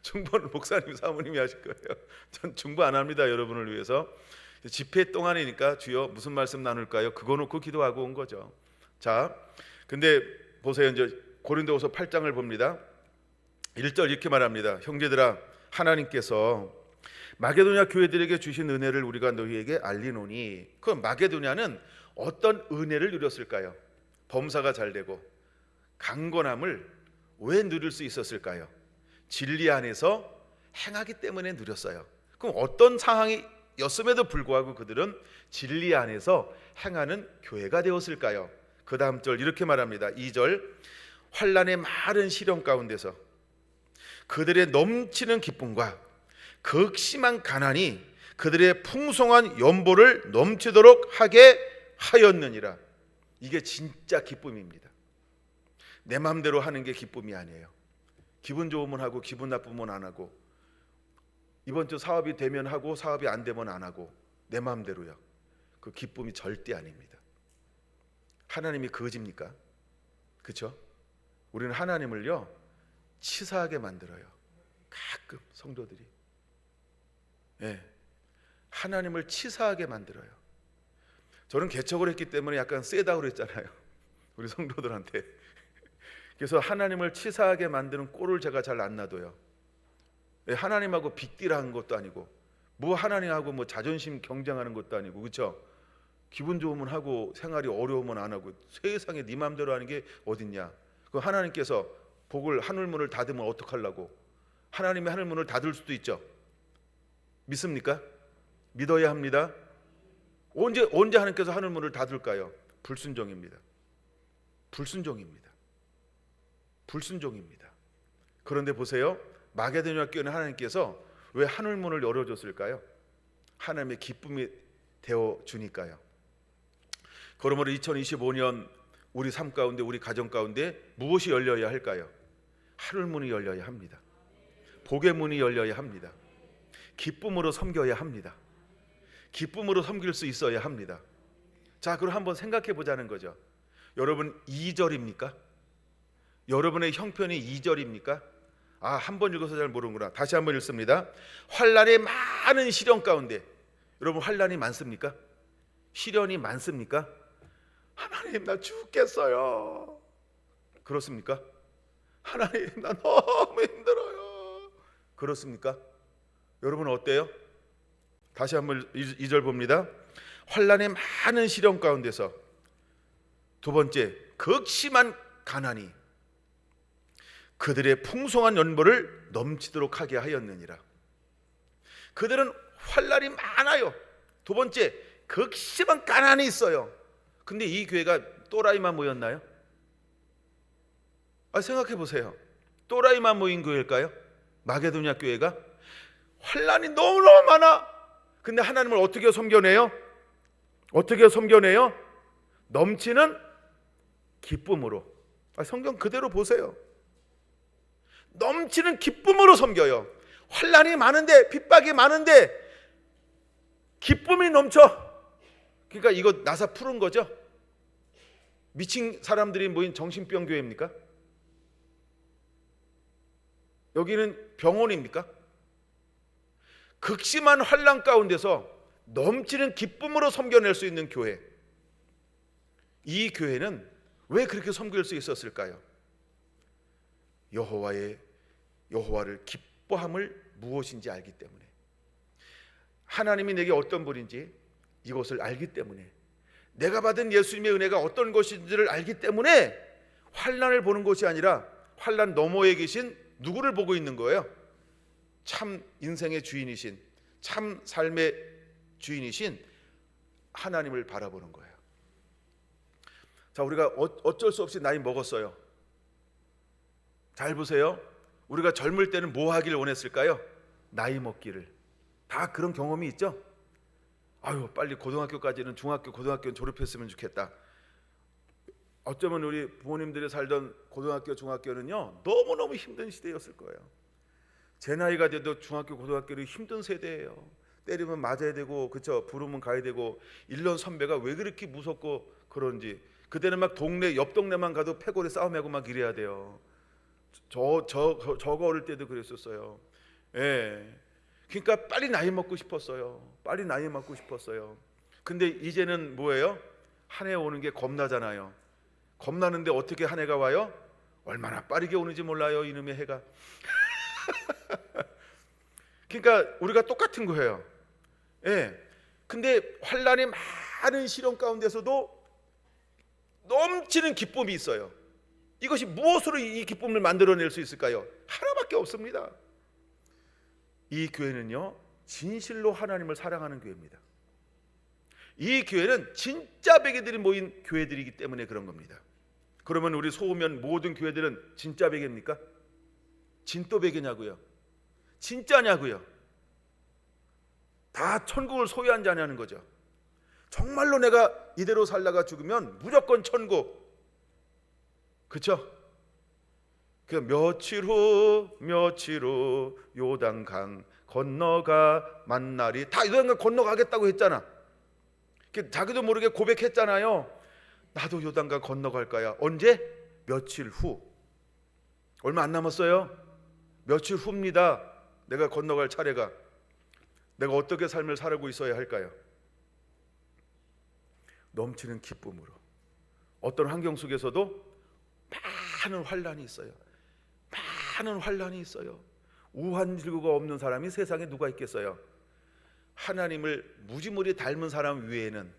중보는 목사님 사모님이 하실 거예요. 전 중보 안 합니다. 여러분을 위해서. 집회 동안이니까 주여 무슨 말씀 나눌까요? 그거 놓고 기도하고 온 거죠. 자, 근데 보세요. 이제 고린도후서 8장을 봅니다. 1절 이렇게 말합니다. 형제들아, 하나님께서 마게도냐 교회들에게 주신 은혜를 우리가 너희에게 알리노니. 그 마게도냐는 어떤 은혜를 누렸을까요? 범사가 잘 되고 강건함을 왜 누릴 수 있었을까요? 진리 안에서 행하기 때문에 누렸어요. 그럼 어떤 상황이었음에도 불구하고 그들은 진리 안에서 행하는 교회가 되었을까요? 그 다음 절 이렇게 말합니다. 2절, 환난의 많은 시련 가운데서 그들의 넘치는 기쁨과 극심한 가난이 그들의 풍성한 연보를 넘치도록 하게 하였느니라. 이게 진짜 기쁨입니다. 내 마음대로 하는 게 기쁨이 아니에요. 기분 좋으면 하고 기분 나쁘면 안 하고, 이번 주 사업이 되면 하고 사업이 안 되면 안 하고, 내 마음대로요. 그 기쁨이 절대 아닙니다. 하나님이 거짓입니까? 그렇죠? 우리는 하나님을요 치사하게 만들어요. 가끔 성도들이 하나님을 치사하게 만들어요. 저는 개척을 했기 때문에 약간 세다고 그랬잖아요, 우리 성도들한테. 그래서 하나님을 치사하게 만드는 꼴을 제가 잘 안 놔둬요. 하나님하고 빅딜하는 것도 아니고, 뭐 하나님하고 뭐 자존심 경쟁하는 것도 아니고, 그렇죠? 기분 좋으면 하고 생활이 어려우면 안 하고, 세상에 네 마음대로 하는 게 어딨냐? 그 하나님께서 복을 하늘문을 닫으면 어떡하려고? 하나님의 하늘문을 닫을 수도 있죠. 믿습니까? 믿어야 합니다. 언제 하나님께서 하늘문을 닫을까요? 불순종입니다. 불순종입니다. 그런데 보세요. 마게도냐 교회는 하나님께서 왜 하늘문을 열어줬을까요? 하나님의 기쁨이 되어 주니까요. 그러므로 2025년 우리 삶 가운데, 우리 가정 가운데 무엇이 열려야 할까요? 하늘문이 열려야 합니다. 복의 문이 열려야 합니다. 기쁨으로 섬겨야 합니다. 기쁨으로 섬길 수 있어야 합니다. 자, 그럼 한번 생각해 보자는 거죠. 여러분 2절입니까? 여러분의 형편이 2절입니까? 한 번 읽어서 잘 모르는구나. 다시 한번 읽습니다. 환난의 많은 시련 가운데, 여러분 환난이 많습니까? 시련이 많습니까? 하나님 나 죽겠어요. 그렇습니까? 하나님 나 너무 힘들어요. 그렇습니까? 여러분 어때요? 다시 한번 2절 봅니다. 환난의 많은 시련 가운데서, 두 번째, 극심한 가난이 그들의 풍성한 연보를 넘치도록 하게 하였느니라. 그들은 환난이 많아요. 두 번째, 극심한 가난이 있어요. 근데 이 교회가 또라이만 모였나요? 생각해 보세요. 또라이만 모인 교회일까요? 마게도냐 교회가? 환난이 너무너무 많아. 근데 하나님을 어떻게 섬겨내요? 넘치는 기쁨으로. 성경 그대로 보세요. 넘치는 기쁨으로 섬겨요. 환난이 많은데, 핍박이 많은데 기쁨이 넘쳐. 그러니까 이거 나사 푸른 거죠? 미친 사람들이 모인 정신병 교회입니까? 여기는 병원입니까? 극심한 환난 가운데서 넘치는 기쁨으로 섬겨낼 수 있는 교회, 이 교회는 왜 그렇게 섬길 수 있었을까요? 여호와를 기뻐함을 무엇인지 알기 때문에, 하나님이 내게 어떤 분인지 이것을 알기 때문에, 내가 받은 예수님의 은혜가 어떤 것인지를 알기 때문에 환난을 보는 것이 아니라 환난 너머에 계신 누구를 보고 있는 거예요? 참 인생의 주인이신, 참 삶의 주인이신 하나님을 바라보는 거예요. 자, 우리가 어쩔 수 없이 나이 먹었어요. 잘 보세요. 우리가 젊을 때는 뭐 하길 원했을까요? 나이 먹기를. 다 그런 경험이 있죠? 빨리 고등학교까지는, 고등학교는 졸업했으면 좋겠다. 어쩌면 우리 부모님들이 살던 고등학교, 중학교는요 너무너무 힘든 시대였을 거예요. 제 나이가 돼도 중학교 고등학교를 힘든 세대예요. 때리면 맞아야 되고, 그쵸? 부르면 가야 되고. 1년 선배가 왜 그렇게 무섭고 그런지. 그때는 막 동네 옆 동네만 가도 패고리 싸움하고 막 이래야 돼요. 저거 어릴 때도 그랬었어요. 예. 그러니까 빨리 나이 먹고 싶었어요. 빨리 나이 먹고 싶었어요. 근데 이제는 뭐예요? 한 해 오는 게 겁나잖아요. 겁나는데 어떻게 한 해가 와요? 얼마나 빠르게 오는지 몰라요, 이놈의 해가. 그러니까 우리가 똑같은 거예요. 예. 근데 환란이 많은 시련 가운데서도 넘치는 기쁨이 있어요. 이것이 무엇으로 이 기쁨을 만들어낼 수 있을까요? 하나밖에 없습니다. 이 교회는요, 진실로 하나님을 사랑하는 교회입니다. 이 교회는 진짜 베개들이 모인 교회들이기 때문에 그런 겁니다. 그러면 우리 소우면 모든 교회들은 진짜 베개입니까? 진또 베개냐고요? 진짜냐고요? 다 천국을 소유한 자냐는 거죠. 정말로 내가 이대로 살다가 죽으면 무조건 천국. 그쵸? 그 며칠 후 요단강 건너가 만날이, 다 요단강 건너가겠다고 했잖아. 자기도 모르게 고백했잖아요. 나도 요단강 건너갈 거야. 언제? 며칠 후. 얼마 안 남았어요. 며칠 후입니다. 내가 건너갈 차례가. 내가 어떻게 삶을 살고 있어야 할까요? 넘치는 기쁨으로. 어떤 환경 속에서도 많은 환란이 있어요. 많은 환란이 있어요. 우한 질고가 없는 사람이 세상에 누가 있겠어요? 하나님을 무지무리 닮은 사람 외에는.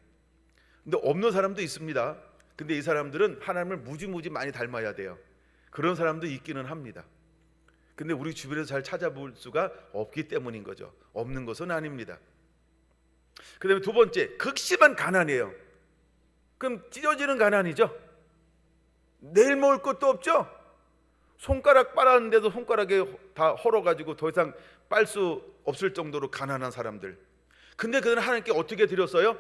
근데 없는 사람도 있습니다. 근데 이 사람들은 하나님을 무지무지 많이 닮아야 돼요. 그런 사람도 있기는 합니다. 근데 우리 주변에서 잘 찾아볼 수가 없기 때문인 거죠. 없는 것은 아닙니다. 그 다음에 두 번째, 극심한 가난이에요. 그럼 찢어지는 가난이죠. 내일 먹을 것도 없죠. 손가락 빨았는데도 손가락에 다 헐어가지고 더 이상 빨 수 없을 정도로 가난한 사람들. 근데 그들은 하나님께 어떻게 드렸어요?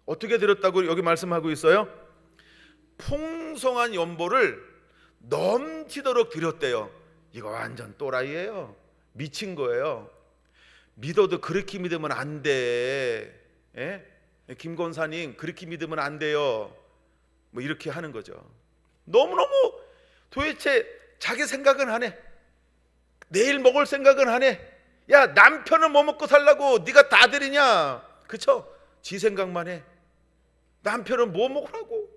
어떻게 드렸다고 여기 말씀하고 있어요? 풍성한 연보를 넘치도록 드렸대요. 이거 완전 또라이예요. 미친 거예요. 믿어도 그렇게 믿으면 안 돼. 예? 김권사님 그렇게 믿으면 안 돼요. 뭐 이렇게 하는 거죠. 너무너무 도대체 자기 생각은 안 해. 내일 먹을 생각은 안 해. 야, 남편은 뭐 먹고 살라고 네가 다 드리냐? 그쵸? 지 생각만 해. 남편은 뭐 먹으라고.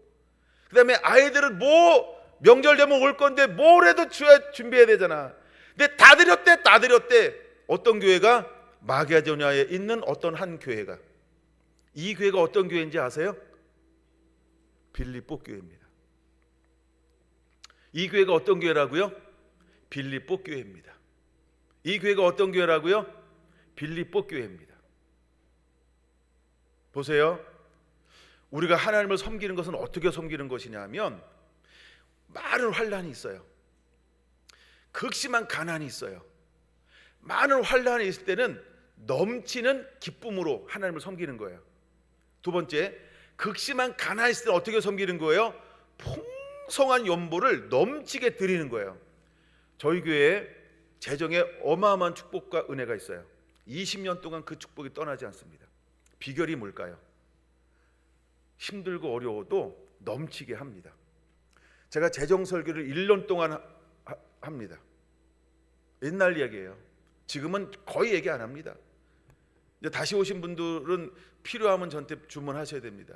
그 다음에 아이들은 뭐 명절 되면 올 건데 뭐라도 준비해야 되잖아. 근데 다 드렸대. 어떤 교회가? 마게도냐에 있는 어떤 한 교회가. 이 교회가 어떤 교회인지 아세요? 빌립보 교회입니다. 이 교회가 어떤 교회라고요? 빌립보 교회입니다. 이 교회가 어떤 교회라고요? 빌립보 교회입니다. 보세요. 우리가 하나님을 섬기는 것은 어떻게 섬기는 것이냐 하면 많은 환란이 있어요. 극심한 가난이 있어요. 많은 환란이 있을 때는 넘치는 기쁨으로 하나님을 섬기는 거예요. 두 번째, 극심한 가난이 있을 때는 어떻게 섬기는 거예요? 풍성한 연보를 넘치게 드리는 거예요. 저희 교회에 재정에 어마어마한 축복과 은혜가 있어요. 20년 동안 그 축복이 떠나지 않습니다. 비결이 뭘까요? 힘들고 어려워도 넘치게 합니다. 제가 재정 설교를 1년 동안 합니다. 옛날 이야기예요. 지금은 거의 얘기 안 합니다. 이제 다시 오신 분들은 필요하면 저한테 주문하셔야 됩니다.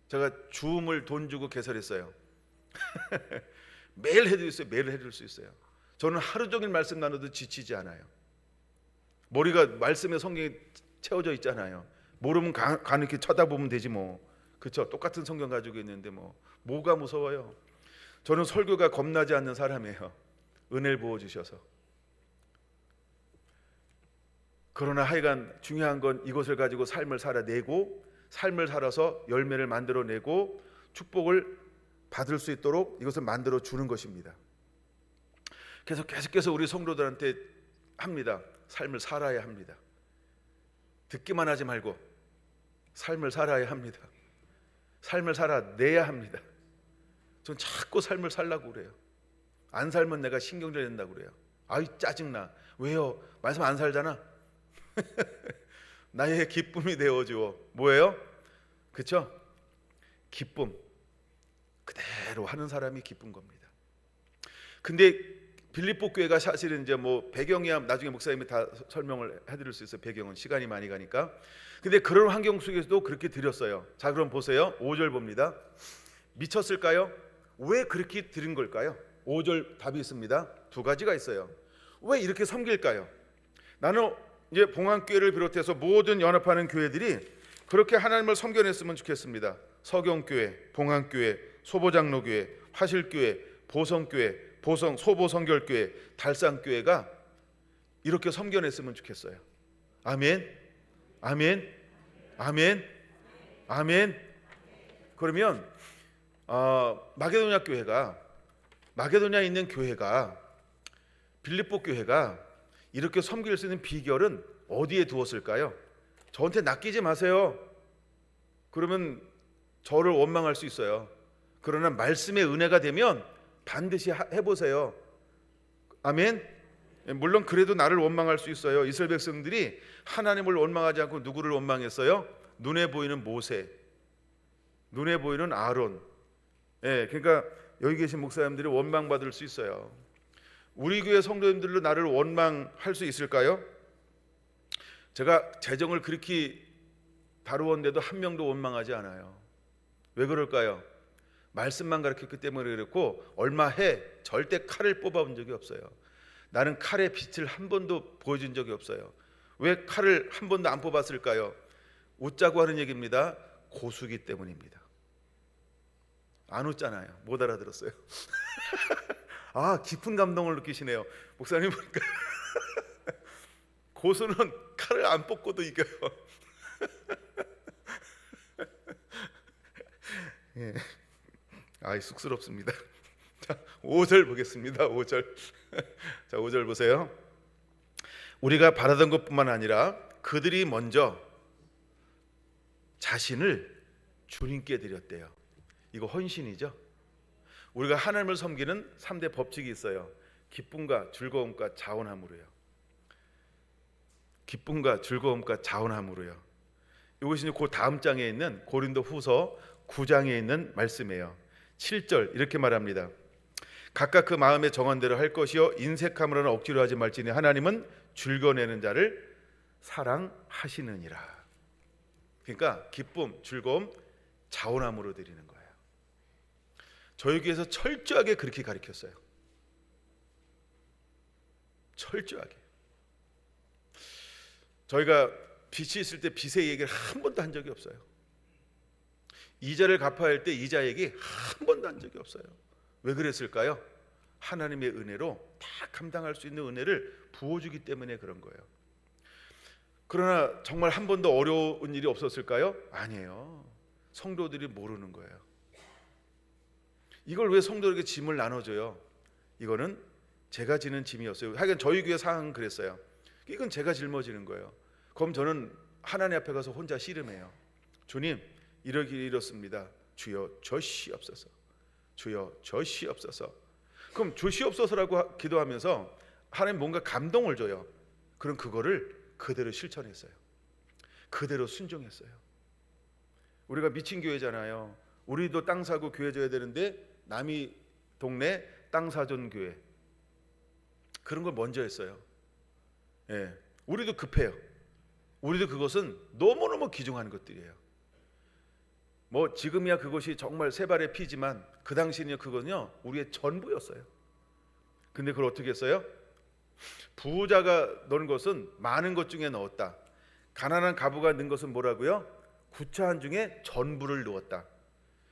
제가 줌을 돈 주고 개설했어요. 매일 해드릴 수 있어요. 매일 해드릴 수 있어요. 저는 하루 종일 말씀 나눠도 지치지 않아요. 머리가 말씀에 성경에 채워져 있잖아요. 모르면 간 이렇게 쳐다보면 되지 뭐. 그렇죠? 똑같은 성경 가지고 있는데 뭐가 무서워요? 저는 설교가 겁나지 않는 사람이에요. 은혜를 부어주셔서. 그러나 하여간 중요한 건 이것을 가지고 삶을 살아내고, 삶을 살아서 열매를 만들어내고 축복을 받을 수 있도록 이것을 만들어 주는 것입니다. 그래서 계속해서 우리 성도들한테 합니다. 삶을 살아야 합니다. 듣기만 하지 말고 삶을 살아야 합니다. 삶을 살아내야 합니다. 전 자꾸 삶을 살라고 그래요. 안 살면 내가 신경질 낸다고 그래요. 아이 짜증나. 왜요? 말씀 안 살잖아. 나의 기쁨이 되어줘. 뭐예요? 그쵸? 기쁨. 그대로 하는 사람이 기쁜 겁니다. 근데 빌립보 교회가 사실은 이제 뭐 배경이야 나중에 목사님이 다 설명을 해드릴 수 있어요. 배경은 시간이 많이 가니까. 근데 그런 환경 속에서도 그렇게 드렸어요. 자, 그럼 보세요. 5절 봅니다. 미쳤을까요? 왜 그렇게 드린 걸까요? 5절 답이 있습니다. 두 가지가 있어요. 왜 이렇게 섬길까요? 나는 이제 봉안교회를 비롯해서 모든 연합하는 교회들이 그렇게 하나님을 섬겨냈으면 좋겠습니다. 서경교회, 봉안교회, 소보장로교회, 화실교회, 보성교회, 소보성결교회, 달산교회가 이렇게 섬겨냈으면 좋겠어요. 아멘, 아멘, 아멘, 아멘. 그러면 마게도냐에 있는 교회가, 빌립보 교회가 이렇게 섬길 수 있는 비결은 어디에 두었을까요? 저한테 낚이지 마세요. 그러면 저를 원망할 수 있어요. 그러나 말씀의 은혜가 되면 반드시 해보세요. 아멘. 물론 그래도 나를 원망할 수 있어요. 이스라엘 백성들이 하나님을 원망하지 않고 누구를 원망했어요? 눈에 보이는 모세, 눈에 보이는 아론. 그러니까 여기 계신 목사님들이 원망받을 수 있어요. 우리 교회 성도님들로 나를 원망할 수 있을까요? 제가 재정을 그렇게 다루었는데도 한 명도 원망하지 않아요. 왜 그럴까요? 말씀만 가르쳤기 때문에 그렇고, 얼마 해 절대 칼을 뽑아본 적이 없어요. 나는 칼의 빛을 한 번도 보여준 적이 없어요. 왜 칼을 한 번도 안 뽑았을까요? 웃자고 하는 얘기입니다. 고수기 때문입니다. 안 웃잖아요. 못 알아들었어요. 아, 깊은 감동을 느끼시네요. 목사님 보니까 고수는 칼을 안 뽑고도 이겨요. 예. 아이, 쑥스럽습니다. 자, 5절 보겠습니다. 5절. 자, 5절 보세요. 우리가 바라던 것뿐만 아니라 그들이 먼저 자신을 주님께 드렸대요. 이거 헌신이죠. 우리가 하나님을 섬기는 3대 법칙이 있어요. 기쁨과 즐거움과 자원함으로요. 기쁨과 즐거움과 자원함으로요. 이것이 그 다음 장에 있는 고린도 후서 9장에 있는 말씀이에요. 7절 이렇게 말합니다. 각각 그 마음에 정한 대로 할 것이요 인색함으로는 억지로 하지 말지니 하나님은 즐거내는 자를 사랑하시느니라. 그러니까 기쁨, 즐거움, 자원함으로 드리는 거예요. 저희 교회에서 철저하게 그렇게 가르쳤어요. 철저하게. 저희가 빚이 있을 때 빚의 얘기를 한 번도 한 적이 없어요. 이자를 갚아야 할 때 이자 얘기 한 번도 한 적이 없어요. 왜 그랬을까요? 하나님의 은혜로 다 감당할 수 있는 은혜를 부어주기 때문에 그런 거예요. 그러나 정말 한 번도 어려운 일이 없었을까요? 아니에요. 성도들이 모르는 거예요. 이걸 왜 성도에게 짐을 나눠줘요? 이거는 제가 지는 짐이었어요. 하여간 저희 교회 상황은 그랬어요. 이건 제가 짊어지는 거예요. 그럼 저는 하나님 앞에 가서 혼자 씨름해요. 주님, 이렇습니다. 주여 저시옵소서. 주여 저시옵소서. 그럼 주시옵소서라고 기도하면서 하나님 뭔가 감동을 줘요. 그럼 그거를 그대로 실천했어요. 그대로 순종했어요. 우리가 미친 교회잖아요. 우리도 땅 사고 교회 져야 되는데 남이 동네 땅 사전 교회, 그런 걸 먼저 했어요. 우리도 급해요. 우리도 그것은 너무너무 귀중한 것들이에요. 뭐 지금이야 그것이 정말 세 발의 피지만 그 당시에는 그거는요 우리의 전부였어요. 근데 그걸 어떻게 했어요? 부자가 넣은 것은 많은 것 중에 넣었다. 가난한 가부가 넣은 것은 뭐라고요? 구차한 중에 전부를 넣었다.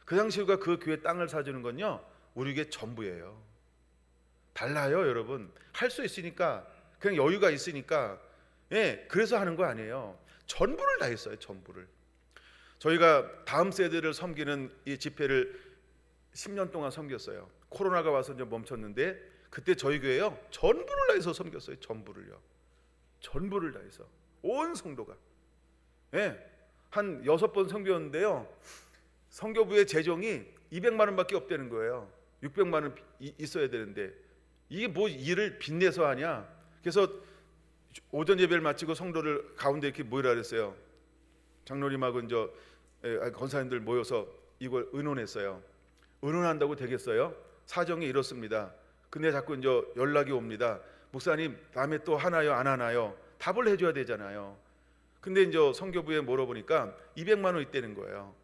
그 당시 우리가 그 교회 땅을 사주는 건요 우리에게 전부예요. 달라요 여러분. 할 수 있으니까, 그냥 여유가 있으니까, 그래서 하는 거 아니에요. 전부를 다 했어요. 전부를. 저희가 다음 세대를 섬기는 이 집회를 10년 동안 섬겼어요. 코로나가 와서 이제 멈췄는데 그때 저희 교회요 전부를 다해서 섬겼어요. 전부를요. 전부를 다해서 온 성도가. 한 6번 섬겼는데요. 성교부의 재정이 200만 원밖에 없다는 거예요. 600만 원 있어야 되는데 이게 뭐 일을 빚내서 하냐. 그래서 오전 예배를 마치고 성도를 가운데 이렇게 모이라 그랬어요. 장로님하고 이제 권사님들 모여서 이걸 의논했어요. 의논한다고 되겠어요? 사정이 이렇습니다. 근데 자꾸 이제 연락이 옵니다. 목사님 다음에 또 하나요 안 하나요? 답을 해줘야 되잖아요. 근데 이제 성교부에 물어보니까 200만 원 있다는 거예요.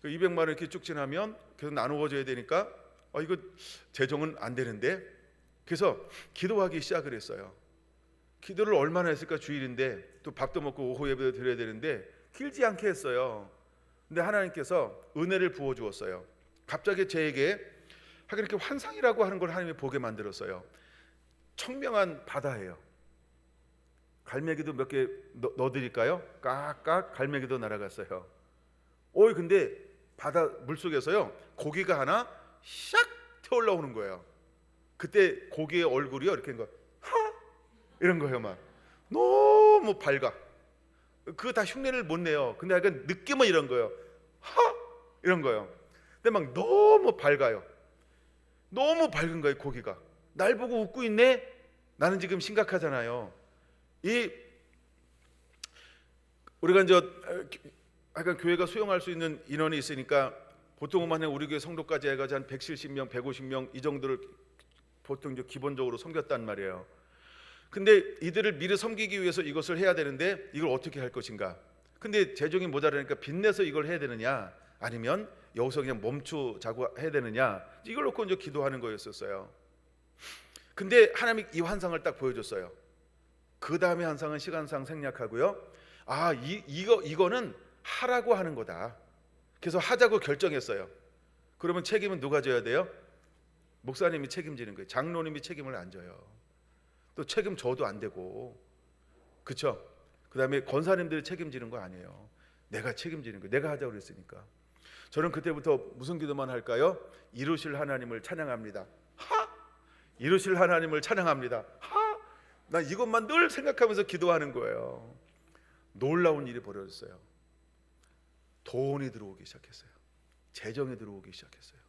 그 200만 원 이렇게 쭉 지나면 계속 나누어줘야 되니까 이거 재정은 안 되는데, 그래서 기도하기 시작을 했어요. 기도를 얼마나 했을까? 주일인데 또 밥도 먹고 오후 예배도 드려야 되는데 길지 않게 했어요. 근데 하나님께서 은혜를 부어 주었어요. 갑자기 저에게 이렇게 환상이라고 하는 걸 하나님이 보게 만들었어요. 청명한 바다예요. 갈매기도 몇 개 넣어드릴까요? 깍깍 갈매기도 날아갔어요. 근데 바다 물속에서요 고기가 하나 샥 튀어 올라오는 거예요. 그때 고기의 얼굴이요 이렇게 하 이런 거예요. 막 너무 밝아. 그거 다 흉내를 못 내요. 근데 약간 느낌은 이런 거예요. 하 이런 거예요. 근데 막 너무 밝아요. 너무 밝은 거예요. 고기가 날 보고 웃고 있네. 나는 지금 심각하잖아요. 우리가 이제 약간 교회가 수용할 수 있는 인원이 있으니까 보통은 만약 우리 교회 성도까지 해가지고 한 170명, 150명 이 정도를 보통 이제 기본적으로 섬겼단 말이에요. 근데 이들을 미리 섬기기 위해서 이것을 해야 되는데 이걸 어떻게 할 것인가? 근데 재정이 모자라니까 빚내서 이걸 해야 되느냐, 아니면 여기서 그냥 멈추자고 해야 되느냐, 이걸 놓고 이제 기도하는 거였었어요. 근데 하나님이 이 환상을 딱 보여줬어요. 그 다음에 환상은 시간상 생략하고요. 이거는 하라고 하는 거다. 그래서 하자고 결정했어요. 그러면 책임은 누가 져야 돼요? 목사님이 책임지는 거예요. 장로님이 책임을 안 져요. 또 책임 져도 안 되고, 그렇죠? 그 다음에 권사님들이 책임지는 거 아니에요. 내가 책임지는 거예요. 내가 하자고 그랬으니까. 저는 그때부터 무슨 기도만 할까요? 이루실 하나님을 찬양합니다. 이루실 하나님을 찬양합니다. 나 이것만 늘 생각하면서 기도하는 거예요. 놀라운 일이 벌어졌어요. 돈이 들어오기 시작했어요. 재정이 들어오기 시작했어요.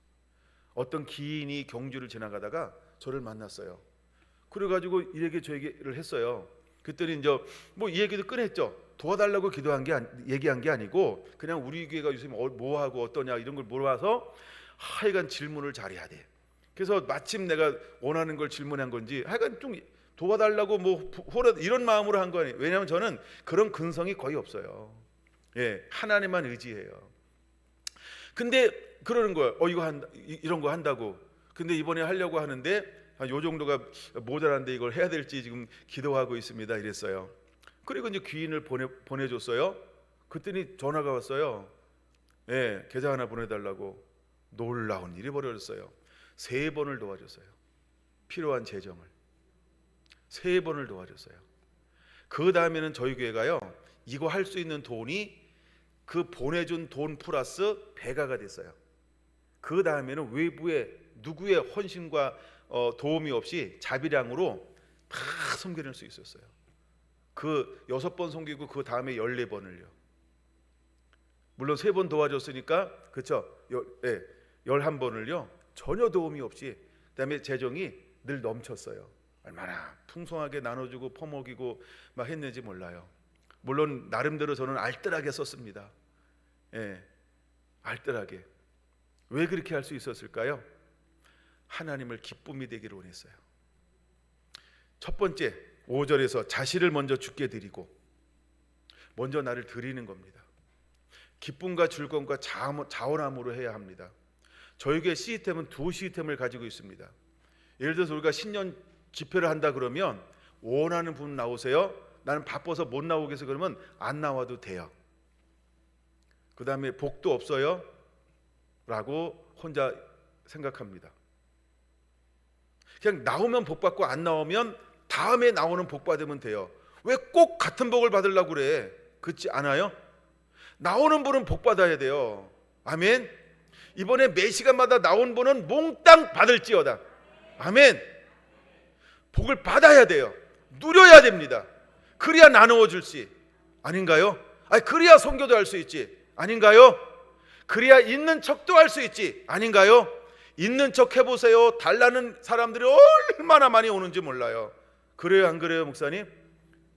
어떤 기인이 경주를 지나가다가 저를 만났어요. 그래가지고 이 얘기 저 얘기를 했어요. 그랬더니 이제 뭐 이 얘기도 꺼냈죠. 도와달라고 얘기한 게 아니고 그냥 우리 교회가 요즘 뭐 하고 어떠냐 이런 걸 물어봐서 하여간 질문을 잘해야 돼. 그래서 마침 내가 원하는 걸 질문한 건지 하여간 좀 도와달라고 뭐 이런 마음으로 한 거 아니에요. 왜냐하면 저는 그런 근성이 거의 없어요. 하나님만 의지해요. 근데 그러는 거예요. 이런 거 한다고. 근데 이번에 하려고 하는데 요 정도가 모자란데 이걸 해야 될지 지금 기도하고 있습니다. 이랬어요. 그리고 이제 귀인을 보내줬어요. 그랬더니 전화가 왔어요. 계좌 하나 보내달라고. 놀라운 일이 벌어졌어요. 3번을 도와줬어요. 필요한 재정을 3번을 도와줬어요. 그 다음에는 저희 교회가요, 이거 할 수 있는 돈이 그 보내준 돈 플러스 배가가 됐어요. 그 다음에는 외부의 누구의 헌신과 도움이 없이 자비량으로 다 섬길 수 있었어요. 그 6번 섬기고 그 다음에 14번을요. 물론 3번 도와줬으니까 그렇죠. 11번을요. 전혀 도움이 없이, 그다음에 재정이 늘 넘쳤어요. 얼마나 풍성하게 나눠주고 퍼먹이고 막 했는지 몰라요. 물론 나름대로 저는 알뜰하게 썼습니다. 알뜰하게. 왜 그렇게 할 수 있었을까요? 하나님을 기쁨이 되기를 원했어요. 첫 번째 5절에서 자신을 먼저 주께 드리고 먼저 나를 드리는 겁니다. 기쁨과 즐거움과 자원함으로 해야 합니다. 저에게 시스템은 2 시스템을 가지고 있습니다. 예를 들어서 우리가 신년 집회를 한다 그러면 원하는 분 나오세요. 나는 바빠서 못 나오겠어 그러면 안 나와도 돼요. 그 다음에 복도 없어요 라고 혼자 생각합니다. 그냥 나오면 복 받고 안 나오면 다음에 나오는 복 받으면 돼요. 왜 꼭 같은 복을 받으려고 그래? 그렇지 않아요? 나오는 분은 복 받아야 돼요. 아멘. 이번에 매 시간마다 나온 분은 몽땅 받을지어다. 아멘. 복을 받아야 돼요. 누려야 됩니다. 그래야 나누어 줄지 아닌가요? 그래야 선교도 할 수 있지 아닌가요? 그래야 있는 척도 할 수 있지 아닌가요? 있는 척 해보세요. 달라는 사람들이 얼마나 많이 오는지 몰라요. 그래요, 안 그래요, 목사님?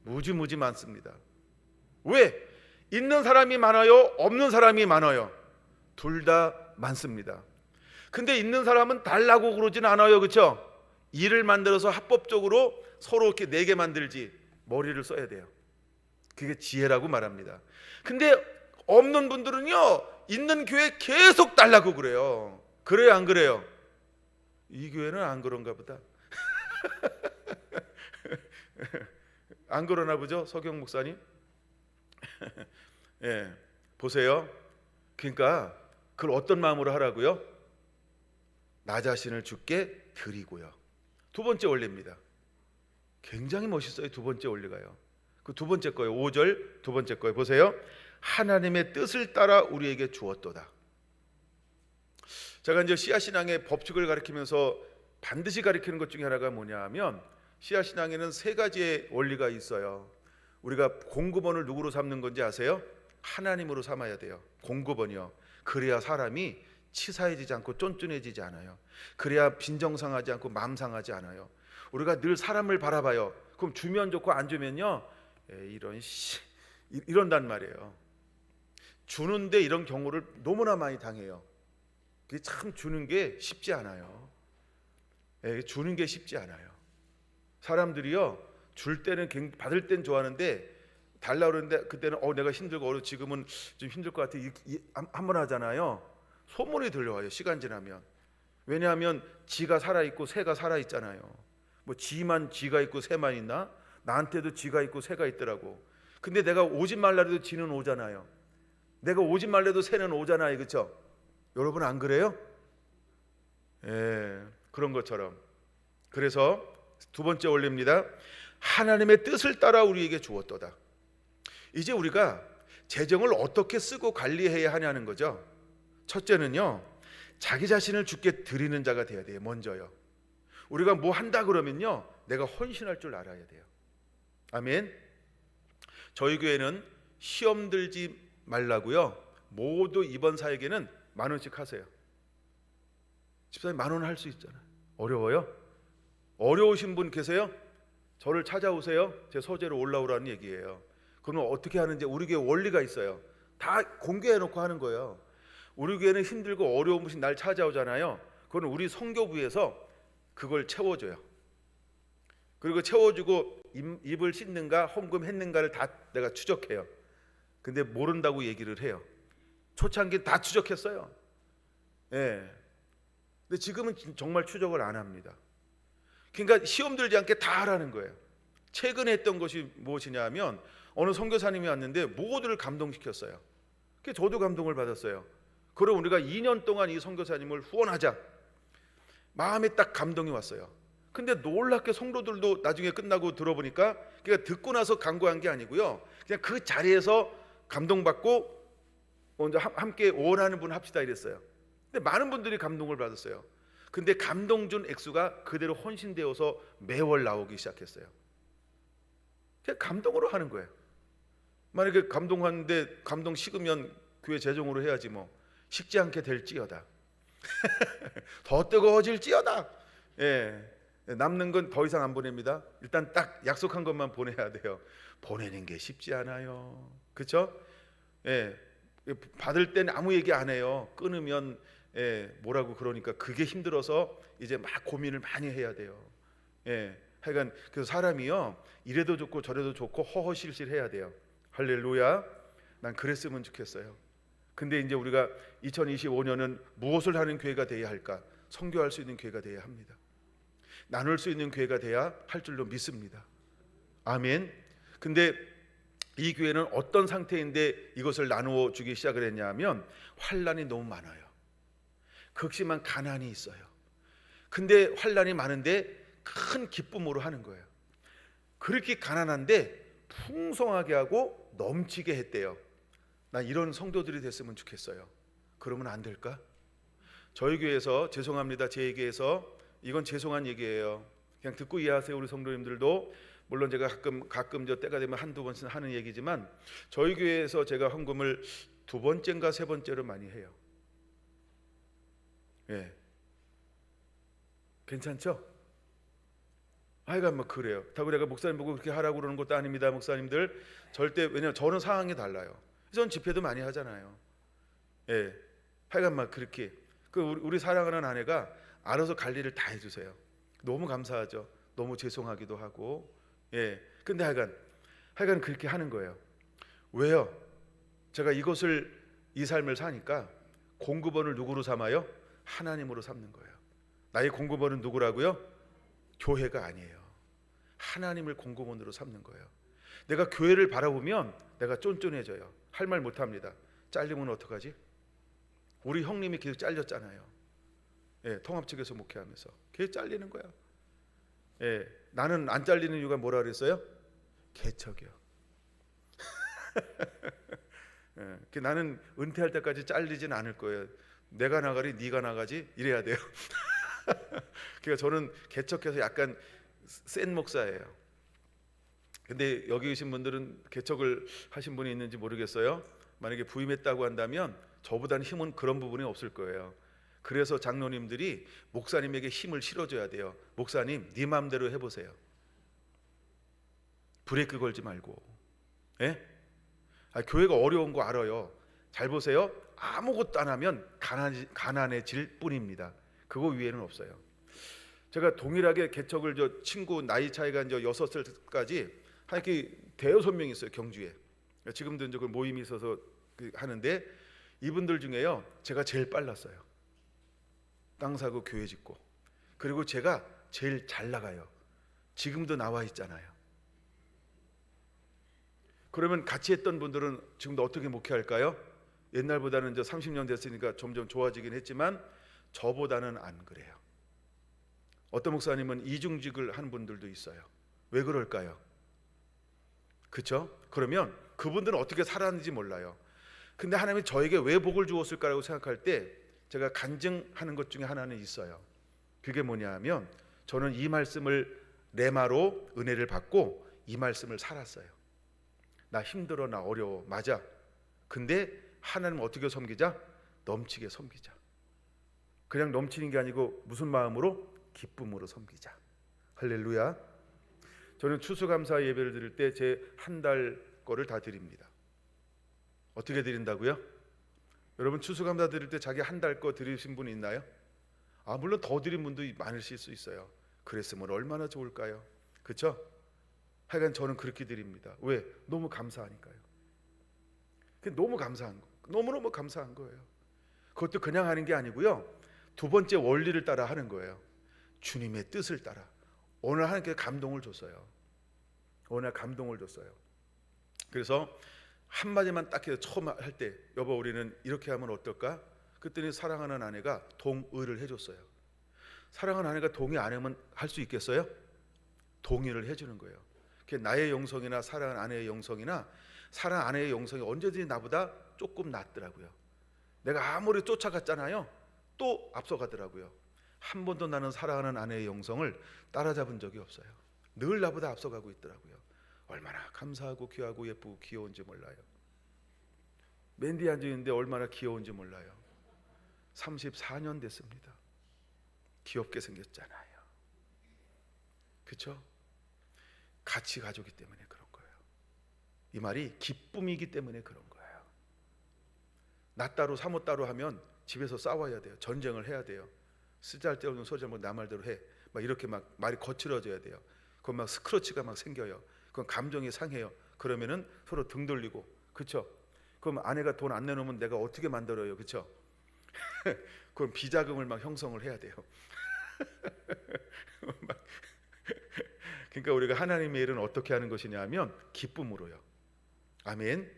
무지무지 많습니다. 왜? 있는 사람이 많아요? 없는 사람이 많아요? 둘 다 많습니다. 근데 있는 사람은 달라고 그러진 않아요, 그렇죠? 일을 만들어서 합법적으로 서로 이렇게 내게 만들지 머리를 써야 돼요. 그게 지혜라고 말합니다. 근데 없는 분들은요, 있는 교회 계속 달라고 그래요. 그래요, 안 그래요? 이 교회는 안 그런가 보다. 안 그러나 보죠, 서경 목사님? 예, 보세요. 그러니까 그걸 어떤 마음으로 하라고요? 나 자신을 주께 드리고요. 두 번째 원리입니다. 굉장히 멋있어요. 두 번째 원리가요. 그 두 번째 거예요. 5절 두 번째 거예요. 보세요. 하나님의 뜻을 따라 우리에게 주었도다. 제가 이제 씨앗신앙의 법칙을 가르치면서 반드시 가르치는 것 중에 하나가 뭐냐 하면, 씨앗신앙에는 세 가지의 원리가 있어요. 우리가 공급원을 누구로 삼는 건지 아세요? 하나님으로 삼아야 돼요. 공급원이요. 그래야 사람이 치사해지지 않고 쫀쫀해지지 않아요. 그래야 빈정상하지 않고 마음 상하지 않아요. 우리가 늘 사람을 바라봐요. 그럼 주면 좋고 안 주면요, 이런단 말이에요. 주는데 이런 경우를 너무나 많이 당해요. 그게 참 주는 게 쉽지 않아요. 주는 게 쉽지 않아요. 사람들이요, 줄 때는 받을 땐 좋아하는데 달라 그러는데 그때는 내가 힘들고 지금은 좀 힘들 것 같아 한번 하잖아요. 소문이 들려와요, 시간 지나면. 왜냐하면 지가 살아있고 새가 살아있잖아요. 뭐 지만 지가 있고 새만 있나? 나한테도 지가 있고 새가 있더라고. 근데 내가 오지 말라도 지는 오잖아요. 내가 오지 말라도 새는 오잖아요, 그렇죠? 여러분 안 그래요? 예, 그런 것처럼. 그래서 두 번째 원리입니다. 하나님의 뜻을 따라 우리에게 주었도다. 이제 우리가 재정을 어떻게 쓰고 관리해야 하냐는 거죠. 첫째는요, 자기 자신을 주께 드리는 자가 돼야 돼요. 먼저요. 우리가 뭐 한다 그러면요, 내가 헌신할 줄 알아야 돼요. 아멘. 저희 교회는 시험 들지 말라고요, 모두 이번 사역에는 10,000원씩 하세요. 집사님 10,000원 할 수 있잖아요. 어려워요? 어려우신 분 계세요? 저를 찾아오세요. 제 소재로 올라오라는 얘기예요. 그럼 어떻게 하는지 우리 교회 원리가 있어요. 다 공개해놓고 하는 거예요. 우리 교회는 힘들고 어려운 분이 날 찾아오잖아요. 그건 우리 선교부에서 그걸 채워줘요. 그리고 채워주고 입을 씻는가 헌금했는가를 다 내가 추적해요. 근데 모른다고 얘기를 해요. 초창기 다 추적했어요. 예. 근데 지금은 정말 추적을 안 합니다. 그러니까 시험 들지 않게 다 하라는 거예요. 최근에 했던 것이 무엇이냐 하면, 어느 선교사님이 왔는데 모두를 감동시켰어요. 그래서 저도 감동을 받았어요. 그럼 우리가 2년 동안 이 선교사님을 후원하자. 마음에 딱 감동이 왔어요. 근데 놀랍게 성도들도 나중에 끝나고 들어보니까, 그러니까 듣고 나서 간구한 게 아니고요, 그냥 그 자리에서 감동받고 먼저 함께 원하는 분 합시다 이랬어요. 근데 많은 분들이 감동을 받았어요. 근데 감동 준 액수가 그대로 헌신되어서 매월 나오기 시작했어요. 그냥 감동으로 하는 거예요. 만약에 감동하는데 감동 식으면 교회 재정으로 해야지, 뭐 식지 않게 될지어다. 더 뜨거워질지어다. 예, 남는 건 더 이상 안 보냅니다. 일단 딱 약속한 것만 보내야 돼요. 보내는 게 쉽지 않아요, 그렇죠? 예, 받을 때는 아무 얘기 안 해요. 끊으면 뭐라고 그러니까 그게 힘들어서 이제 막 고민을 많이 해야 돼요. 하여간 그래서 사람이요, 이래도 좋고 저래도 좋고 허허실실 해야 돼요. 할렐루야. 난 그랬으면 좋겠어요. 근데 이제 우리가 2025년은 무엇을 하는 교회가 되어야 할까? 선교할 수 있는 교회가 되어야 합니다. 나눌 수 있는 교회가 되어야 할 줄로 믿습니다. 아멘. 근데 이 교회는 어떤 상태인데 이것을 나누어 주기 시작을 했냐 하면, 환난이 너무 많아요. 극심한 가난이 있어요. 근데 환난이 많은데 큰 기쁨으로 하는 거예요. 그렇게 가난한데 풍성하게 하고 넘치게 했대요. 난 이런 성도들이 됐으면 좋겠어요. 그러면 안 될까? 저희 교회에서, 죄송합니다, 제 얘기에서 이건 죄송한 얘기예요. 그냥 듣고 이해하세요. 우리 성도님들도. 물론 제가 가끔 저 때가 되면 한두 번씩 하는 얘기지만, 저희 교회에서 제가 헌금을 2번째인가 3번째로 많이 해요. 예. 괜찮죠? 하여간 뭐 그래요. 다고 내가 목사님 보고 그렇게 하라고 그러는 것도 아닙니다, 목사님들. 절대. 왜냐면 저는 상황이 달라요. 전 집회도 많이 하잖아요. 예, 하여간 막 그렇게 우리 사랑하는 아내가 알아서 갈 일을 다 해주세요. 너무 감사하죠. 너무 죄송하기도 하고. 예, 근데 하여간 그렇게 하는 거예요. 왜요? 제가 이 삶을 사니까 공급원을 누구로 삼아요? 하나님으로 삼는 거예요. 나의 공급원은 누구라고요? 교회가 아니에요. 하나님을 공급원으로 삼는 거예요. 내가 교회를 바라보면 내가 쫀쫀해져요. 할 말 못합니다. 잘리면 어떡하지? 우리 형님이 계속 잘렸잖아요. 예, 통합 측에서 목회하면서 계속 잘리는 거야. 예, 나는 안 잘리는 이유가 뭐라 그랬어요? 개척이요. 예, 나는 은퇴할 때까지 잘리진 않을 거예요. 내가 나가리 네가 나가지 이래야 돼요. 그러니까 저는 개척해서 약간 센 목사예요. 근데 여기 계신 분들은 개척을 하신 분이 있는지 모르겠어요. 만약에 부임했다고 한다면 저보다는 힘은 그런 부분이 없을 거예요. 그래서 장로님들이 목사님에게 힘을 실어줘야 돼요. 목사님, 네 마음대로 해보세요. 브레이크 걸지 말고. 예? 교회가 어려운 거 알아요. 잘 보세요. 아무것도 안 하면 가난해질 뿐입니다. 그거 위에는 없어요. 제가 동일하게 개척을 친구 나이 차이가 이제 6살까지 한 이렇게 대여섯 명 있어요, 경주에. 지금도 이제 그 모임이 있어서 하는데 이분들 중에요, 제가 제일 빨랐어요. 땅 사고 교회 짓고. 그리고 제가 제일 잘 나가요. 지금도 나와 있잖아요. 그러면 같이 했던 분들은 지금도 어떻게 목회할까요? 옛날보다는 이제 30년 됐으니까 점점 좋아지긴 했지만 저보다는 안 그래요. 어떤 목사님은 이중직을 하는 분들도 있어요. 왜 그럴까요? 그렇죠? 그러면 그분들은 어떻게 살았는지 몰라요. 근데 하나님이 저에게 왜 복을 주었을까라고 생각할 때 제가 간증하는 것 중에 하나는 있어요. 그게 뭐냐 하면 저는 이 말씀을 레마로 은혜를 받고 이 말씀을 살았어요. 나 힘들어, 나 어려워, 맞아. 근데 하나님 어떻게 섬기자? 넘치게 섬기자. 그냥 넘치는 게 아니고 무슨 마음으로? 기쁨으로 섬기자. 할렐루야. 저는 추수감사 예배를 드릴 때 제 한 달 거를 다 드립니다. 어떻게 드린다고요? 여러분 추수감사 드릴 때 자기 한 달 거 드리신 분 있나요? 물론 더 드린 분도 많으실 수 있어요. 그랬으면 얼마나 좋을까요? 그렇죠? 하여간 저는 그렇게 드립니다. 왜? 너무 감사하니까요. 너무 감사한 거, 너무너무 감사한 거예요. 그것도 그냥 하는 게 아니고요. 두 번째 원리를 따라 하는 거예요. 주님의 뜻을 따라. 오늘 하나님께 감동을 줬어요. 오늘 감동을 줬어요. 그래서 한마디만 딱 해서 처음 할 때, 여보 우리는 이렇게 하면 어떨까? 그랬더니 사랑하는 아내가 동의를 해줬어요. 사랑하는 아내가 동의 안 하면 할 수 있겠어요? 동의를 해주는 거예요. 나의 영성이나 사랑하는 아내의 영성이나 사랑하는 아내의 영성이 언제든지 나보다 조금 낫더라고요. 내가 아무리 쫓아갔잖아요. 또 앞서가더라고요. 한 번도 나는 사랑하는 아내의 영성을 따라잡은 적이 없어요. 늘 나보다 앞서가고 있더라고요. 얼마나 감사하고 귀하고 예쁘고 귀여운지 몰라요. 맨 뒤에 앉아있는데 얼마나 귀여운지 몰라요. 34년 됐습니다. 귀엽게 생겼잖아요. 그렇죠? 같이 가족이기 때문에 그런 거예요. 이 말이 기쁨이기 때문에 그런 거예요. 나 따로 사모 따로 하면 집에서 싸워야 돼요. 전쟁을 해야 돼요. 쓰잘데없는 소리 하면 나 말대로 해. 막 이렇게 막 말이 거칠어져야 돼요. 그건 막 스크러치가 막 생겨요. 그건 감정이 상해요. 그러면은 서로 등 돌리고, 그렇죠? 그럼 아내가 돈 안 내놓으면 내가 어떻게 만들어요, 그렇죠? 그럼 비자금을 막 형성을 해야 돼요. 그러니까 우리가 하나님의 일은 어떻게 하는 것이냐면 기쁨으로요. 아멘.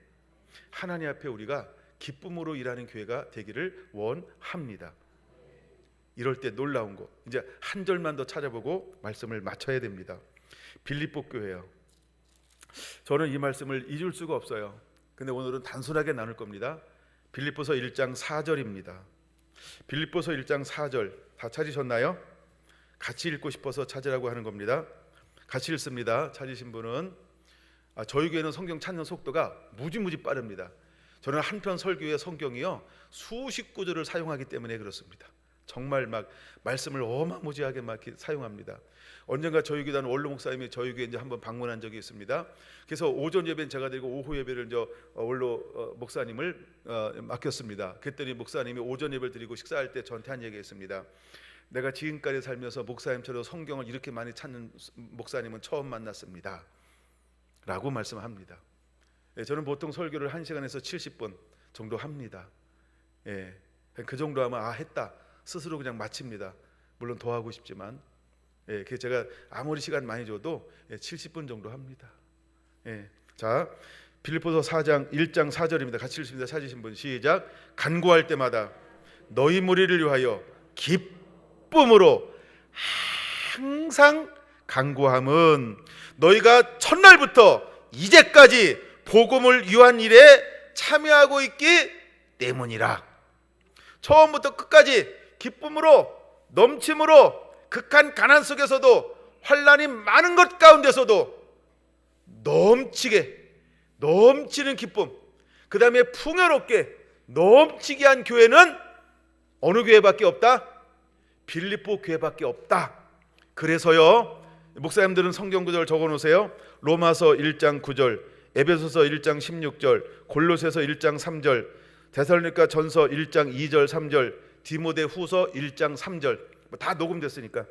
하나님 앞에 우리가 기쁨으로 일하는 교회가 되기를 원합니다. 이럴 때 놀라운 거, 이제 한 절만 더 찾아보고 말씀을 마쳐야 됩니다. 빌립보 교회요. 저는 이 말씀을 잊을 수가 없어요. 근데 오늘은 단순하게 나눌 겁니다. 빌립보서 1장 4절입니다. 빌립보서 1장 4절 다 찾으셨나요? 같이 읽고 싶어서 찾으라고 하는 겁니다. 같이 읽습니다. 찾으신 분은. 저희 교회는 성경 찾는 속도가 무지무지 빠릅니다. 저는 한편 설교의 성경이요 수십 구절을 사용하기 때문에 그렇습니다. 정말 막 말씀을 어마무지하게 막 이렇게 사용합니다. 언젠가 저희 교단 원로 목사님이 저희 교회 이제 한번 방문한 적이 있습니다. 그래서 오전 예배는 제가 드리고 오후 예배를 이제 원로 목사님을 맡겼습니다. 그랬더니 목사님이 오전 예배를 드리고 식사할 때 저한테 한 얘기했습니다. 내가 지금까지 살면서 목사님처럼 성경을 이렇게 많이 찾는 목사님은 처음 만났습니다 라고 말씀합니다. 저는 보통 설교를 1시간에서 70분 정도 합니다. 그 정도 하면 했다 스스로 그냥 마칩니다. 물론 더 하고 싶지만 그래서 제가 아무리 시간 많이 줘도 70분 정도 합니다. 자, 빌립보서 4장 1장 4절입니다. 같이 읽습니다. 찾으신 분 시작. 간구할 때마다 너희 무리를 위하여 기쁨으로 항상 간구함은 너희가 첫날부터 이제까지 복음을 위한 일에 참여하고 있기 때문이라. 처음부터 끝까지 기쁨으로 넘침으로 극한 가난 속에서도 환난이 많은 것 가운데서도 넘치는 기쁨, 그 다음에 풍요롭게 넘치게 한 교회는 어느 교회밖에 없다? 빌립보 교회밖에 없다. 그래서요, 목사님들은 성경 구절 적어놓으세요. 로마서 1장 9절, 에베소서 1장 16절, 골로새서 1장 3절, 데살로니가 전서 1장 2절 3절, 디모데 후서 1장 3절, 다 녹음됐으니까.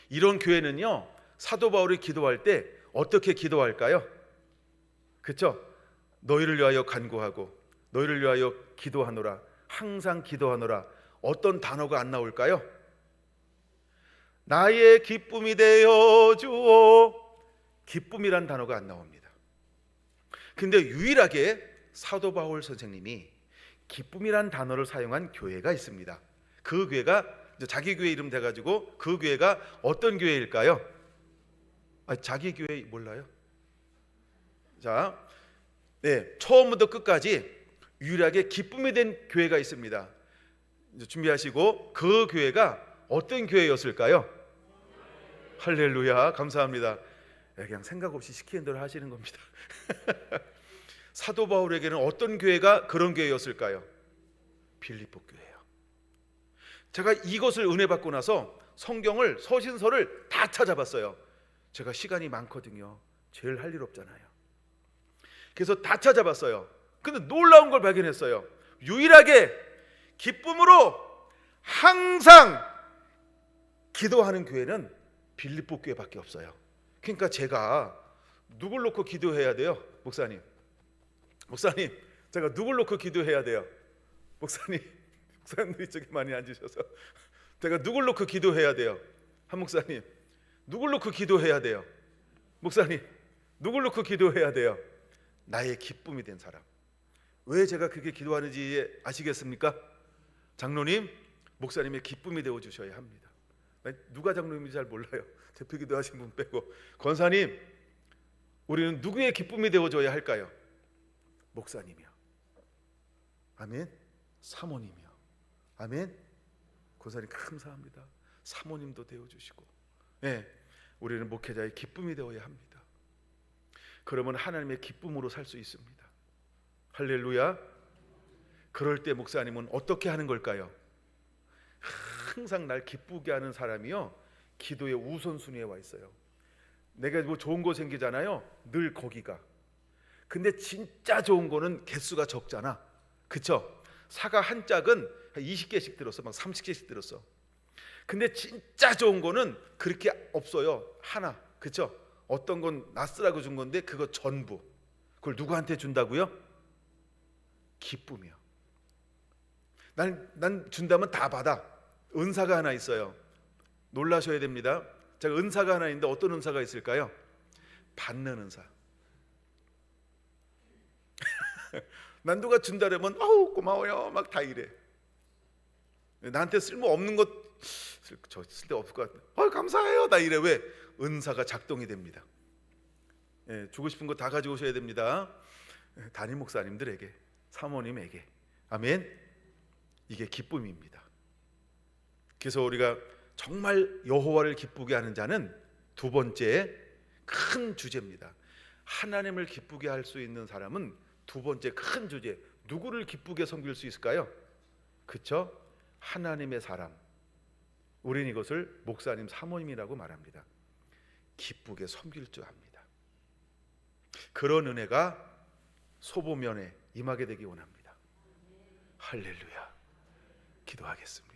이런 교회는요, 사도 바울이 기도할 때 어떻게 기도할까요? 그렇죠? 너희를 위하여 간구하고 너희를 위하여 기도하노라, 항상 기도하노라. 어떤 단어가 안 나올까요? 나의 기쁨이 되어 주오. 기쁨이란 단어가 안 나옵니다. 근데 유일하게 사도 바울 선생님이 기쁨이란 단어를 사용한 교회가 있습니다. 그 교회가 자기 교회 이름 돼가지고 그 교회가 어떤 교회일까요? 자기 교회 몰라요? 자, 처음부터 끝까지 유일하게 기쁨이 된 교회가 있습니다. 이제 준비하시고, 그 교회가 어떤 교회였을까요? 할렐루야, 감사합니다. 그냥 생각 없이 시키는 대로 하시는 겁니다. 사도 바울에게는 어떤 교회가 그런 교회였을까요? 빌립보 교회예요. 제가 이것을 은혜 받고 나서 성경을, 서신서를 다 찾아봤어요. 제가 시간이 많거든요. 제일 할 일 없잖아요. 그래서 다 찾아봤어요. 근데 놀라운 걸 발견했어요. 유일하게 기쁨으로 항상 기도하는 교회는 빌립보 교회밖에 없어요. 그러니까 제가 누굴 놓고 기도해야 돼요? 목사님, 제가 누굴 놓고 기도해야 돼요? 목사님들이 저기 많이 앉으셔서 제가 누굴 놓고 기도해야 돼요? 한 목사님, 누굴 놓고 기도해야 돼요? 목사님, 누굴 놓고 기도해야 돼요? 나의 기쁨이 된 사람. 왜 제가 그렇게 기도하는지 아시겠습니까? 장로님, 목사님의 기쁨이 되어 주셔야 합니다. 누가 장로님인지 잘 몰라요. 대표 기도하신 분 빼고. 권사님, 우리는 누구의 기쁨이 되어줘야 할까요? 목사님이요. 아멘. 사모님이요. 아멘. 권사님 감사합니다. 사모님도 되어주시고. 우리는 목회자의 기쁨이 되어야 합니다. 그러면 하나님의 기쁨으로 살 수 있습니다. 할렐루야. 그럴 때 목사님은 어떻게 하는 걸까요? 항상 날 기쁘게 하는 사람이요, 기도의 우선순위에 와 있어요. 내가 뭐 좋은 거 생기잖아요, 늘 거기가. 근데 진짜 좋은 거는 개수가 적잖아, 그쵸? 사과 한 짝은 20개씩 들었어, 막 30개씩 들었어. 근데 진짜 좋은 거는 그렇게 없어요, 하나, 그쵸? 어떤 건 낯쓰라고 준 건데 그거 전부. 그걸 누구한테 준다고요? 기쁨이요. 난 준다면 다 받아. 은사가 하나 있어요. 놀라셔야 됩니다. 제가 은사가 하나 있는데 어떤 은사가 있을까요? 받는 은사. 난 누가 준다려면 고마워요 막 다 이래. 나한테 쓸모 없는 것, 저 쓸데 없을 것 같아, 감사해요 다 이래. 왜? 은사가 작동이 됩니다. 주고 싶은 거 다 가지고 오셔야 됩니다. 담임 목사님들에게, 사모님에게. 아멘. 이게 기쁨입니다. 그래서 우리가 정말 여호와를 기쁘게 하는 자는 두 번째 큰 주제입니다. 하나님을 기쁘게 할 수 있는 사람은 두 번째 큰 주제, 누구를 기쁘게 섬길 수 있을까요? 그렇죠? 하나님의 사람, 우리는 이것을 목사님 사모님이라고 말합니다. 기쁘게 섬길 줄 압니다. 그런 은혜가 소보면에 임하게 되기 원합니다. 할렐루야. 기도하겠습니다.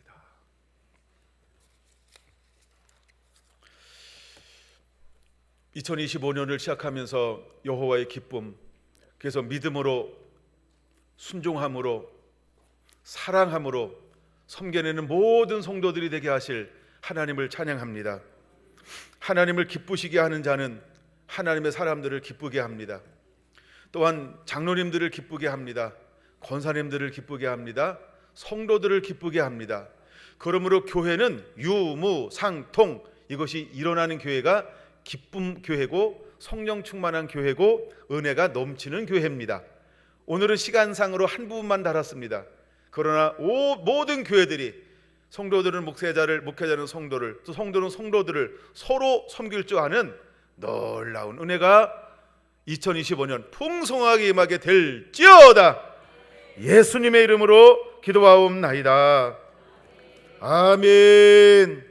(2025년을) 시작하면서 여호와의 기쁨, 그래서 믿음으로, 순종함으로, 사랑함으로 섬겨내는 모든 성도들이 되게 하실 하나님을 찬양합니다. 하나님을 기쁘시게 하는 자는 하나님의 사람들을 기쁘게 합니다. 또한 장로님들을 기쁘게 합니다. 권사님들을 기쁘게 합니다. 성도들을 기쁘게 합니다. 그러므로 교회는 유무상통, 이것이 일어나는 교회가 기쁨 교회고 성령 충만한 교회고 은혜가 넘치는 교회입니다. 오늘은 시간상으로 한 부분만 다뤘습니다. 그러나 모든 교회들이 성도들은 목회자는 성도를, 또 성도는 성도들을 서로 섬길 줄 아는 놀라운 은혜가 2025년 풍성하게 임하게 될지어다. 예수님의 이름으로 기도하옵나이다. 아멘.